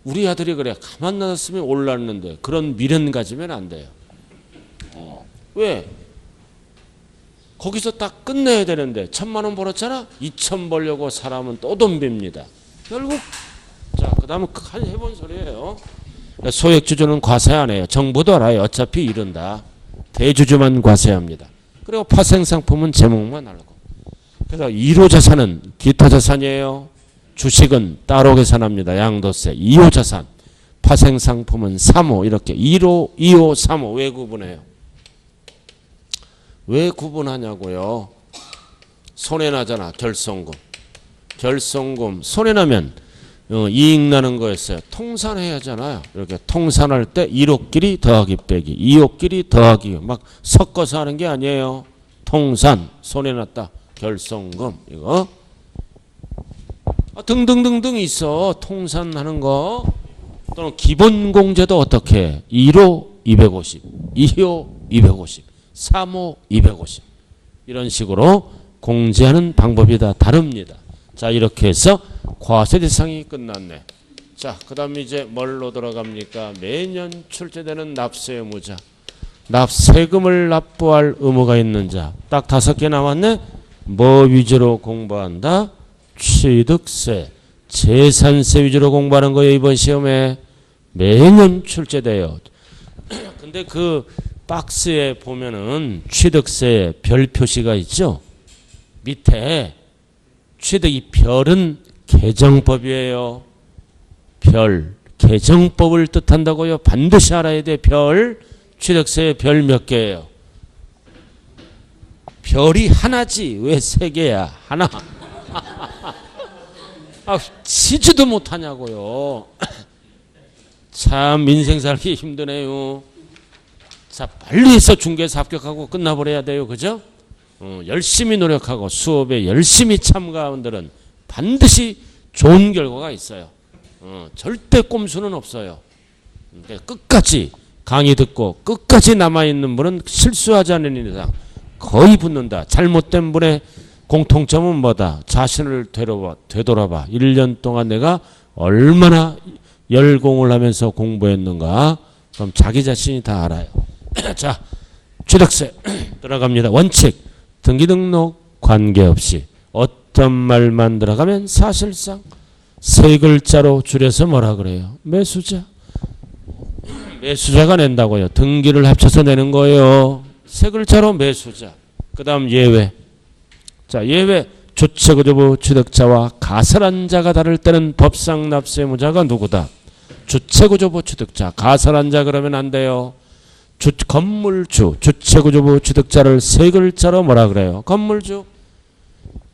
우리 아들이 그래. 가만 놔뒀으면 올랐는데 그런 미련 가지면 안 돼요. 왜? 거기서 딱 끝내야 되는데 1,000만 원 벌었잖아. 2천 벌려고 사람은 또 돈 빕니다. 결국 자, 그 다음은 해본 소리예요. 소액주주는 과세 안 해요. 정부도 알아요. 어차피 이른다. 대주주만 과세합니다. 그리고 파생상품은 제목만 알고. 그래서 1호 자산은 기타 자산이에요. 주식은 따로 계산합니다. 양도세. 2호 자산. 파생상품은 3호. 이렇게 1호, 2호, 3호. 왜 구분해요? 왜 구분하냐고요? 손해나잖아. 결손금. 결손금. 손해나면 이익 나는 거였어요. 통산해야 하잖아요. 이렇게 통산할 때 1호끼리 더하기 빼기, 2호끼리 더하기 막 섞어서 하는 게 아니에요. 통산, 손해났다. 결손금 이거 등등등등 있어. 통산하는 거. 또는 기본공제도 어떻게 해? 1호 250, 2호 250, 3호 250 이런 식으로 공제하는 방법이 다 다릅니다. 자, 이렇게 해서 과세 대상이 끝났네. 자, 그 다음에 이제 뭘로 들어갑니까? 매년 출제되는 납세 의무자. 세금을 납부할 의무가 있는 자. 딱 5개 나왔네. 뭐 위주로 공부한다? 취득세, 재산세 위주로 공부하는 거예요. 이번 시험에 매년 출제돼요. 근데 그 박스에 보면은 취득세 별 표시가 있죠. 밑에 취득 이 별은 개정법이에요. 별, 개정법을 뜻한다고요. 반드시 알아야 돼. 별, 취득세 별 몇 개예요? 별이 하나지. 왜 3개야? 하나. 치지도 못하냐고요. 참 인생 살기 힘드네요. 자, 빨리 해서 중개에서 합격하고 끝나버려야 돼요. 그죠? 열심히 노력하고 수업에 열심히 참가한 분들은 반드시 좋은 결과가 있어요. 절대 꼼수는 없어요. 끝까지 강의 듣고 끝까지 남아있는 분은 실수하지 않는 이상 거의 붙는다. 잘못된 분의 공통점은 뭐다? 자신을 되돌아봐. 1년 동안 내가 얼마나 열공을 하면서 공부했는가. 그럼 자기 자신이 다 알아요. 자, 취득세 들어갑니다. 원칙. 등기등록 관계없이 어떤 말만 들어가면 사실상 3글자로 줄여서 뭐라 그래요? 매수자. 매수자가 낸다고요. 등기를 합쳐서 내는 거예요. 3글자로 매수자. 그 다음 예외. 자, 예외 주체구조부 취득자와 가설한 자가 다를 때는 법상 납세의무자가 누구다? 주체구조부 취득자. 가설한 자 그러면 안 돼요. 건물주, 주체구조부 취득자를 세 글자로 뭐라 그래요? 건물주.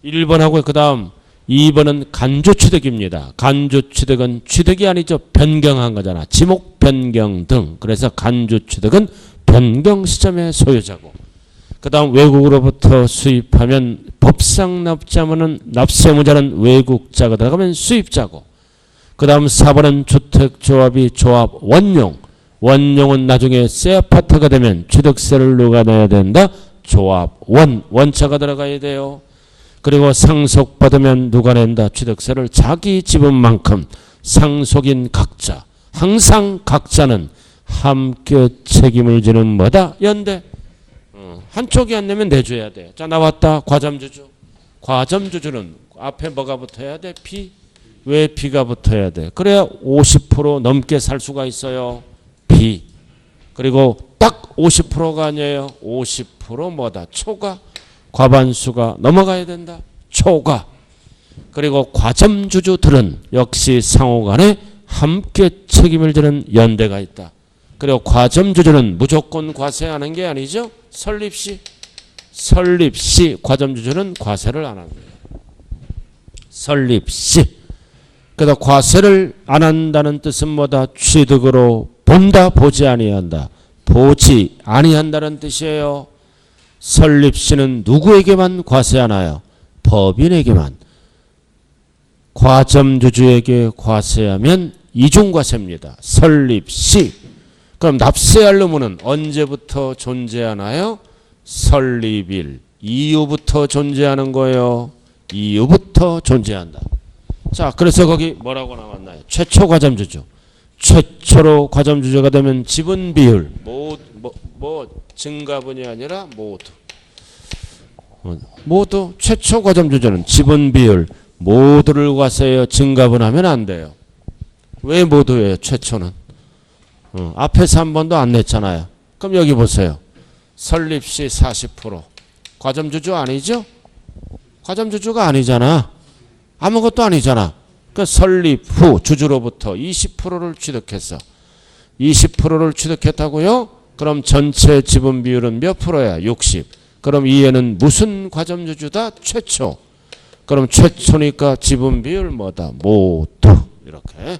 1번하고 그 다음 2번은 간주취득입니다. 간주취득은 취득이 아니죠. 변경한 거잖아. 지목 변경 등. 그래서 간주취득은 변경 시점의 소유자고. 그 다음 외국으로부터 수입하면 법상 납세의무자는 외국자가 들어가면 수입자고. 그 다음 4번은 주택조합이 조합 원용. 원용은 나중에 새 아파트가 되면 취득세를 누가 내야 된다? 조합 원차가 들어가야 돼요. 그리고 상속받으면 누가 낸다? 취득세를 자기 지분만큼. 상속인 각자. 항상 각자는 함께 책임을 지는 뭐다? 연대. 한쪽이 안 내면 내줘야 돼. 자, 나왔다. 과점주주. 과점주주는 앞에 뭐가 붙어야 돼? 비. 왜 비가 붙어야 돼? 그래야 50% 넘게 살 수가 있어요. 비. 그리고 딱 50%가 아니에요. 50% 뭐다? 초과. 과반수가 넘어가야 된다. 초과. 그리고 과점주주들은 역시 상호간에 함께 책임을 지는 연대가 있다. 그리고 과점주주는 무조건 과세하는 게 아니죠. 설립시 과점주주는 과세를 안 합니다. 설립시. 그래서 과세를 안 한다는 뜻은 뭐다? 취득으로 본다, 보지 아니한다. 보지 아니한다는 뜻이에요. 설립시는 누구에게만 과세하나요? 법인에게만. 과점주주에게 과세하면 이중과세입니다. 설립시. 그럼 납세할 의무는 언제부터 존재하나요? 설립일 이후부터 존재하는 거예요. 이후부터 존재한다. 자, 그래서 거기 뭐라고 나왔나요? 최초 과점주주. 최초로 과점주주가 되면 지분 비율 증가분이 아니라 모두 최초 과점주주는 지분 비율 모두를 과세해요. 증가분하면 안 돼요. 왜 모두예요? 최초는 앞에서 한 번도 안 냈잖아요. 그럼 여기 보세요. 설립시 40% 과점주주 아니죠? 과점주주가 아니잖아. 아무것도 아니잖아. 그 설립 후 주주로부터 20%를 취득했어. 20%를 취득했다고요? 그럼 전체 지분 비율은 몇 프로야? 60. 그럼 이에는 무슨 과점주주다? 최초. 그럼 최초니까 지분 비율 뭐다? 모두. 이렇게.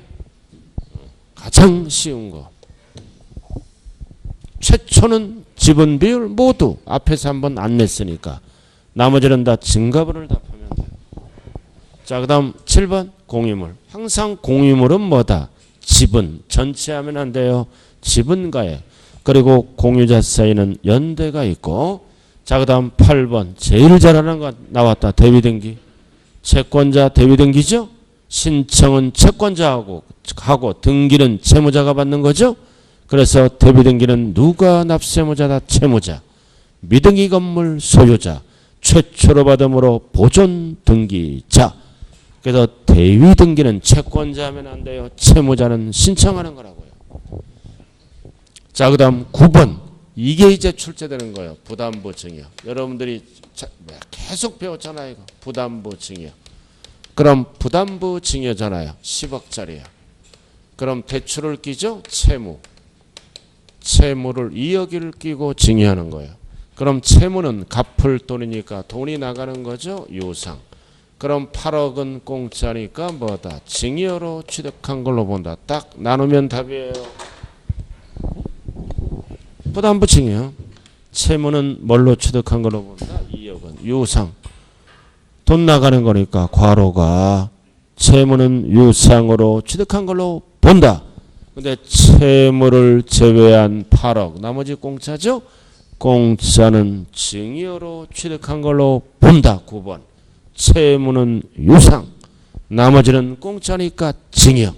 가장 쉬운 거. 최초는 지분 비율 모두. 앞에서 한번 안 냈으니까. 나머지는 다 증가분을 답하면 돼요. 자, 그 다음 7번 공유물. 항상 공유물은 뭐다? 지분. 전체 하면 안 돼요. 지분가액. 그리고 공유자 사이는 연대가 있고. 자, 그 다음 8번 제일 잘하는 거 나왔다. 대위등기. 채권자 대위등기죠. 신청은 채권자하고 등기는 채무자가 받는 거죠. 그래서 대위등기는 누가 납세무자다? 채무자. 미등기 건물 소유자. 최초로 받음으로 보존 등기자. 그래서 대위등기는 채권자 하면 안 돼요. 채무자는 신청하는 거라고요. 자, 그 다음 9번. 이게 이제 출제되는 거예요. 부담부 증여. 여러분들이 계속 배웠잖아요. 이거. 부담부 증여. 그럼 부담부 증여잖아요. 10억짜리야. 그럼 대출을 끼죠? 채무. 채무를 2억을 끼고 증여하는 거예요. 그럼 채무는 갚을 돈이니까 돈이 나가는 거죠. 유상. 그럼 8억은 공짜니까 뭐다? 증여로 취득한 걸로 본다. 딱 나누면 답이에요. 부담부 증여. 채무는 뭘로 취득한 걸로 본다? 2억은 유상. 돈 나가는 거니까 과로가 채무는 유상으로 취득한 걸로 본다. 근데 채무를 제외한 8억 나머지 공짜죠? 공짜는 증여로 취득한 걸로 본다. 9번. 채무는 유상. 나머지는 공짜니까 증여.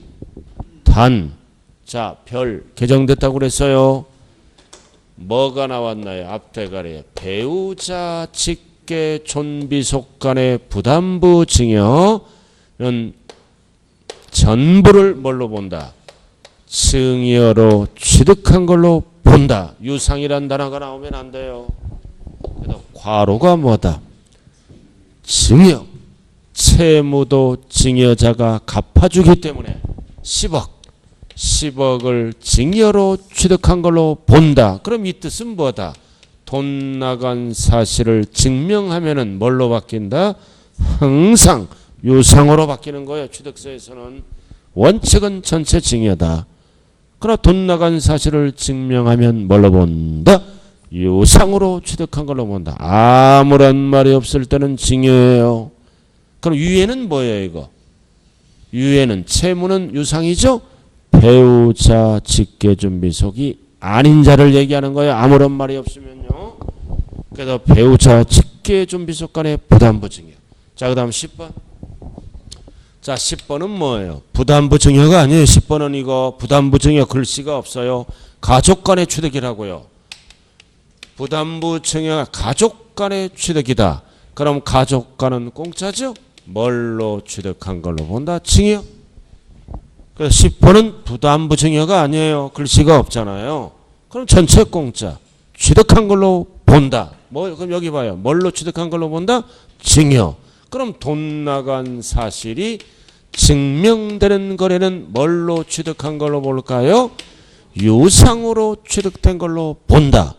단. 자, 별 개정됐다고 그랬어요. 뭐가 나왔나요? 앞대가리에 배우자 직계 존비속 간의 부담부 증여는 전부를 뭘로 본다? 증여로 취득한 걸로 본다. 유상이란 단어가 나오면 안 돼요. 그래서 과로가 뭐다? 증여. 채무도 증여자가 갚아주기 때문에 10억을 증여로 취득한 걸로 본다. 그럼 이 뜻은 뭐다? 돈 나간 사실을 증명하면은 뭘로 바뀐다? 항상 유상으로 바뀌는 거예요. 취득세에서는 원칙은 전체 증여다. 그러나 돈 나간 사실을 증명하면 뭘로 본다? 유상으로 취득한 걸로 본다. 아무런 말이 없을 때는 증여예요. 그럼 유예는 뭐예요, 이거? 유예는 채무는 유상이죠? 배우자 직계준비속이 아닌 자를 얘기하는 거예요. 아무런 말이 없으면요. 그래서 배우자 직계준비속 간의 부담부 증여. 자, 그 다음 10번. 자, 10번은 뭐예요? 부담부 증여가 아니에요. 10번은 이거 부담부 증여 글씨가 없어요. 가족 간의 취득이라고요. 부담부 증여가 가족 간의 취득이다. 그럼 가족 간은 공짜죠? 뭘로 취득한 걸로 본다? 증여. 그래서 10번은 부담부 증여가 아니에요. 글씨가 없잖아요. 그럼 전체 공짜. 취득한 걸로 본다. 그럼 여기 봐요. 뭘로 취득한 걸로 본다? 증여. 그럼 돈 나간 사실이 증명되는 거래는 뭘로 취득한 걸로 볼까요? 유상으로 취득된 걸로 본다.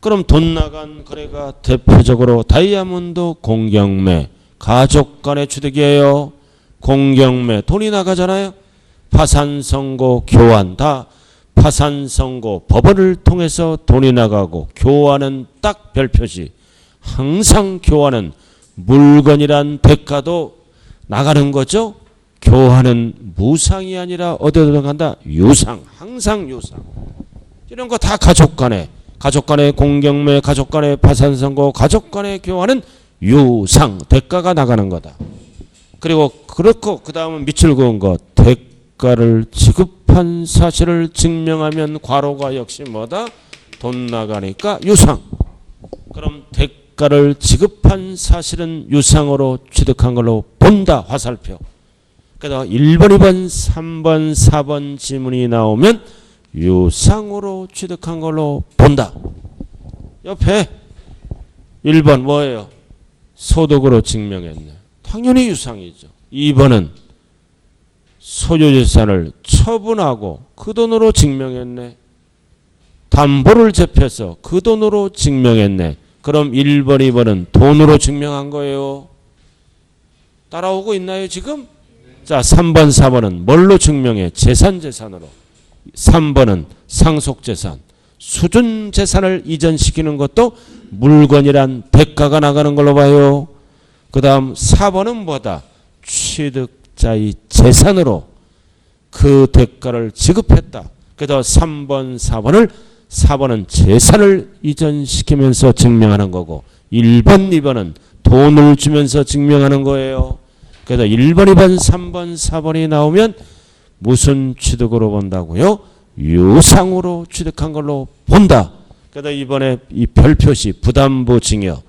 그럼 돈 나간 거래가 대표적으로 다이아몬드 공경매, 가족 간의 취득이에요. 공경매, 돈이 나가잖아요. 파산선고, 교환 다 파산선고, 법원을 통해서 돈이 나가고 교환은 딱 별표시. 항상 교환은 물건이란 대가도 나가는 거죠. 교환은 무상이 아니라 어디로 들어간다? 유상. 항상 유상. 이런 거 다 가족 간에. 가족 간의 공경매, 가족 간의 파산선고, 가족 간의 교환은 유상. 대가가 나가는 거다. 그리고 그렇고 그 다음은 밑줄 그은 거. 대가를 지급한 사실을 증명하면 괄호가 역시 뭐다? 돈 나가니까 유상. 그럼 대가를 지급한 사실은 유상으로 취득한 걸로 본다. 화살표. 그래서 1번, 2번, 3번, 4번 지문이 나오면 유상으로 취득한 걸로 본다. 옆에 1번 뭐예요? 소득으로 증명했네. 당연히 유상이죠. 2번은 소유재산을 처분하고 그 돈으로 증명했네. 담보를 제패서 그 돈으로 증명했네. 그럼 1번, 2번은 돈으로 증명한 거예요. 따라오고 있나요 지금? 자, 3번, 4번은 뭘로 증명해? 재산으로. 3번은 상속재산, 수준재산을 이전시키는 것도 물건이란 대가가 나가는 걸로 봐요. 그 다음 4번은 뭐다? 취득자의 재산으로 그 대가를 지급했다. 그래서 3번, 4번은 재산을 이전시키면서 증명하는 거고 1번, 2번은 돈을 주면서 증명하는 거예요. 그래서 1번, 2번, 3번, 4번이 나오면 무슨 취득으로 본다고요? 유상으로 취득한 걸로 본다. 그래서 이번에 이 별표시 부담부 증여.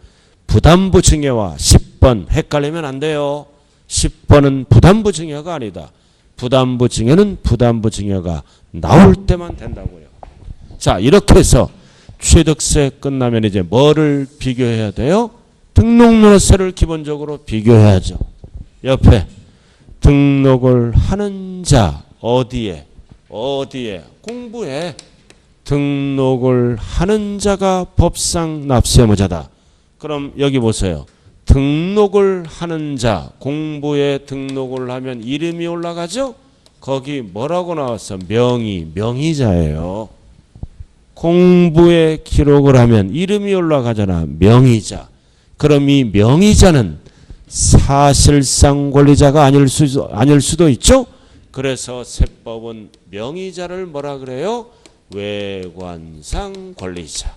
부담부 증여와 10번 헷갈리면 안 돼요. 10번은 부담부 증여가 아니다. 부담부 증여는 부담부 증여가 나올 때만 된다고요. 자, 이렇게 해서 취득세 끝나면 이제 뭐를 비교해야 돼요? 등록면허세를 기본적으로 비교해야죠. 옆에 등록을 하는 자 어디에 공부에 등록을 하는 자가 법상 납세의무자다. 그럼 여기 보세요. 등록을 하는 자 공부에 등록을 하면 이름이 올라가죠. 거기 뭐라고 나왔어? 명의자예요. 공부에 기록을 하면 이름이 올라가잖아. 명의자. 그럼 이 명의자는 사실상 권리자가 아닐 수도 있죠. 그래서 세법은 명의자를 뭐라 그래요? 외관상 권리자.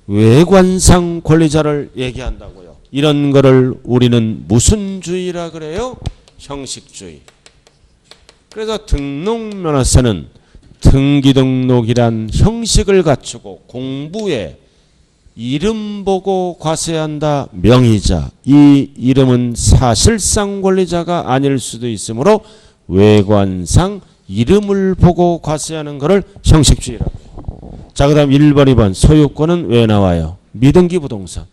외관상 권리자를 얘기한다고요. 이런 거를 우리는 무슨 주의라 그래요? 형식주의. 그래서 등록면허세는 등기등록이란 형식을 갖추고 공부에 이름 보고 과세한다. 명의자. 이 이름은 사실상 권리자가 아닐 수도 있으므로 외관상 이름을 보고 과세하는 것을 형식주의라고 해요. 자, 그 다음 1번, 2번 소유권은 왜 나와요? 미등기 부동산.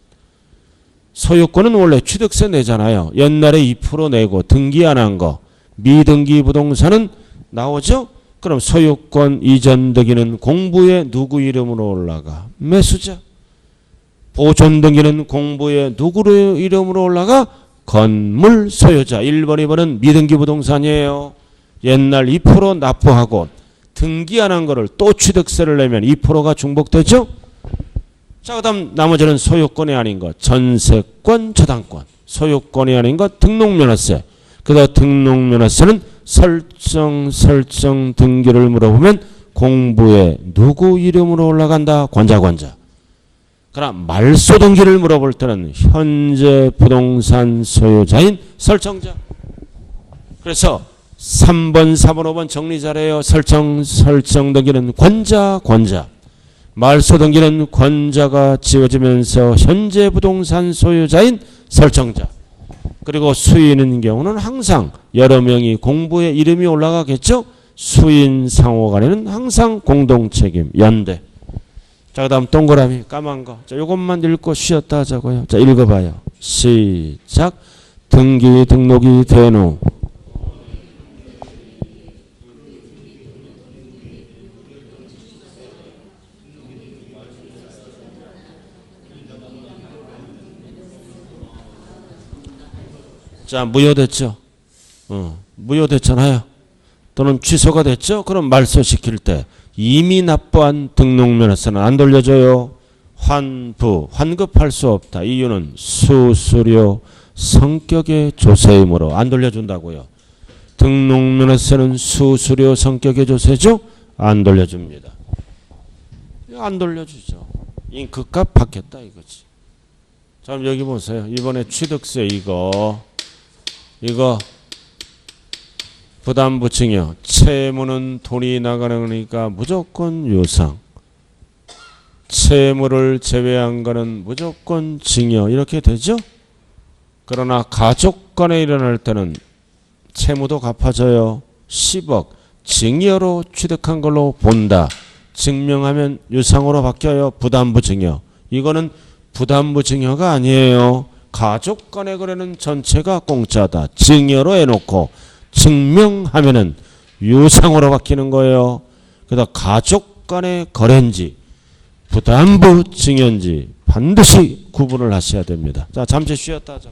소유권은 원래 취득세 내잖아요. 옛날에 2% 내고 등기 안 한 거. 미등기 부동산은 나오죠? 그럼 소유권 이전 등기는 공부에 누구 이름으로 올라가? 매수자. 보존 등기는 공부에 누구 이름으로 올라가? 건물 소유자. 1번, 2번은 미등기 부동산이에요. 옛날 2% 납부하고 등기 안 한 거를 또 취득세를 내면 2%가 중복되죠? 자, 그 다음 나머지는 소유권이 아닌 것. 전세권, 저당권. 소유권이 아닌 것, 등록면허세. 그 다음 등록면허세는 설정 등기를 물어보면 공부에 누구 이름으로 올라간다? 관자. 그러나 말소 등기를 물어볼 때는 현재 부동산 소유자인 설정자. 그래서 3번, 4번, 5번 정리 잘해요. 설정 등기는 관자. 말소 등기는 관자가 지어지면서 현재 부동산 소유자인 설정자. 그리고 수인인 경우는 항상 여러 명이 공부에 이름이 올라가겠죠. 수인 상호 간에는 항상 공동책임, 연대. 자, 그 다음 동그라미 까만 거. 자, 요것만 읽고 쉬었다 하자고요. 자, 읽어봐요. 시작. 등기 등록이 된 후 자, 무효됐죠. 무효됐잖아요. 또는 취소가 됐죠. 그럼 말소시킬 때 이미 납부한 등록면허세는 안 돌려줘요. 환급할 수 없다. 이유는 수수료 성격의 조세이므로 안 돌려준다고요. 등록면허세는 수수료 성격의 조세죠. 안 돌려줍니다. 안 돌려주죠. 인크값 받겠다 이거지. 자, 그럼 여기 보세요. 이번에 취득세 이거 부담부 증여. 채무는 돈이 나가는 거니까 무조건 유상. 채무를 제외한 거는 무조건 증여. 이렇게 되죠? 그러나 가족 간에 일어날 때는 채무도 갚아져요. 10억 증여로 취득한 걸로 본다. 증명하면 유상으로 바뀌어요. 부담부 증여. 이거는 부담부 증여가 아니에요. 가족 간의 거래는 전체가 공짜다. 증여로 해놓고 증명하면은 유상으로 바뀌는 거예요. 그래서 가족 간의 거래인지 부담부 증여인지 반드시 구분을 하셔야 됩니다. 자, 잠시 쉬었다 하자.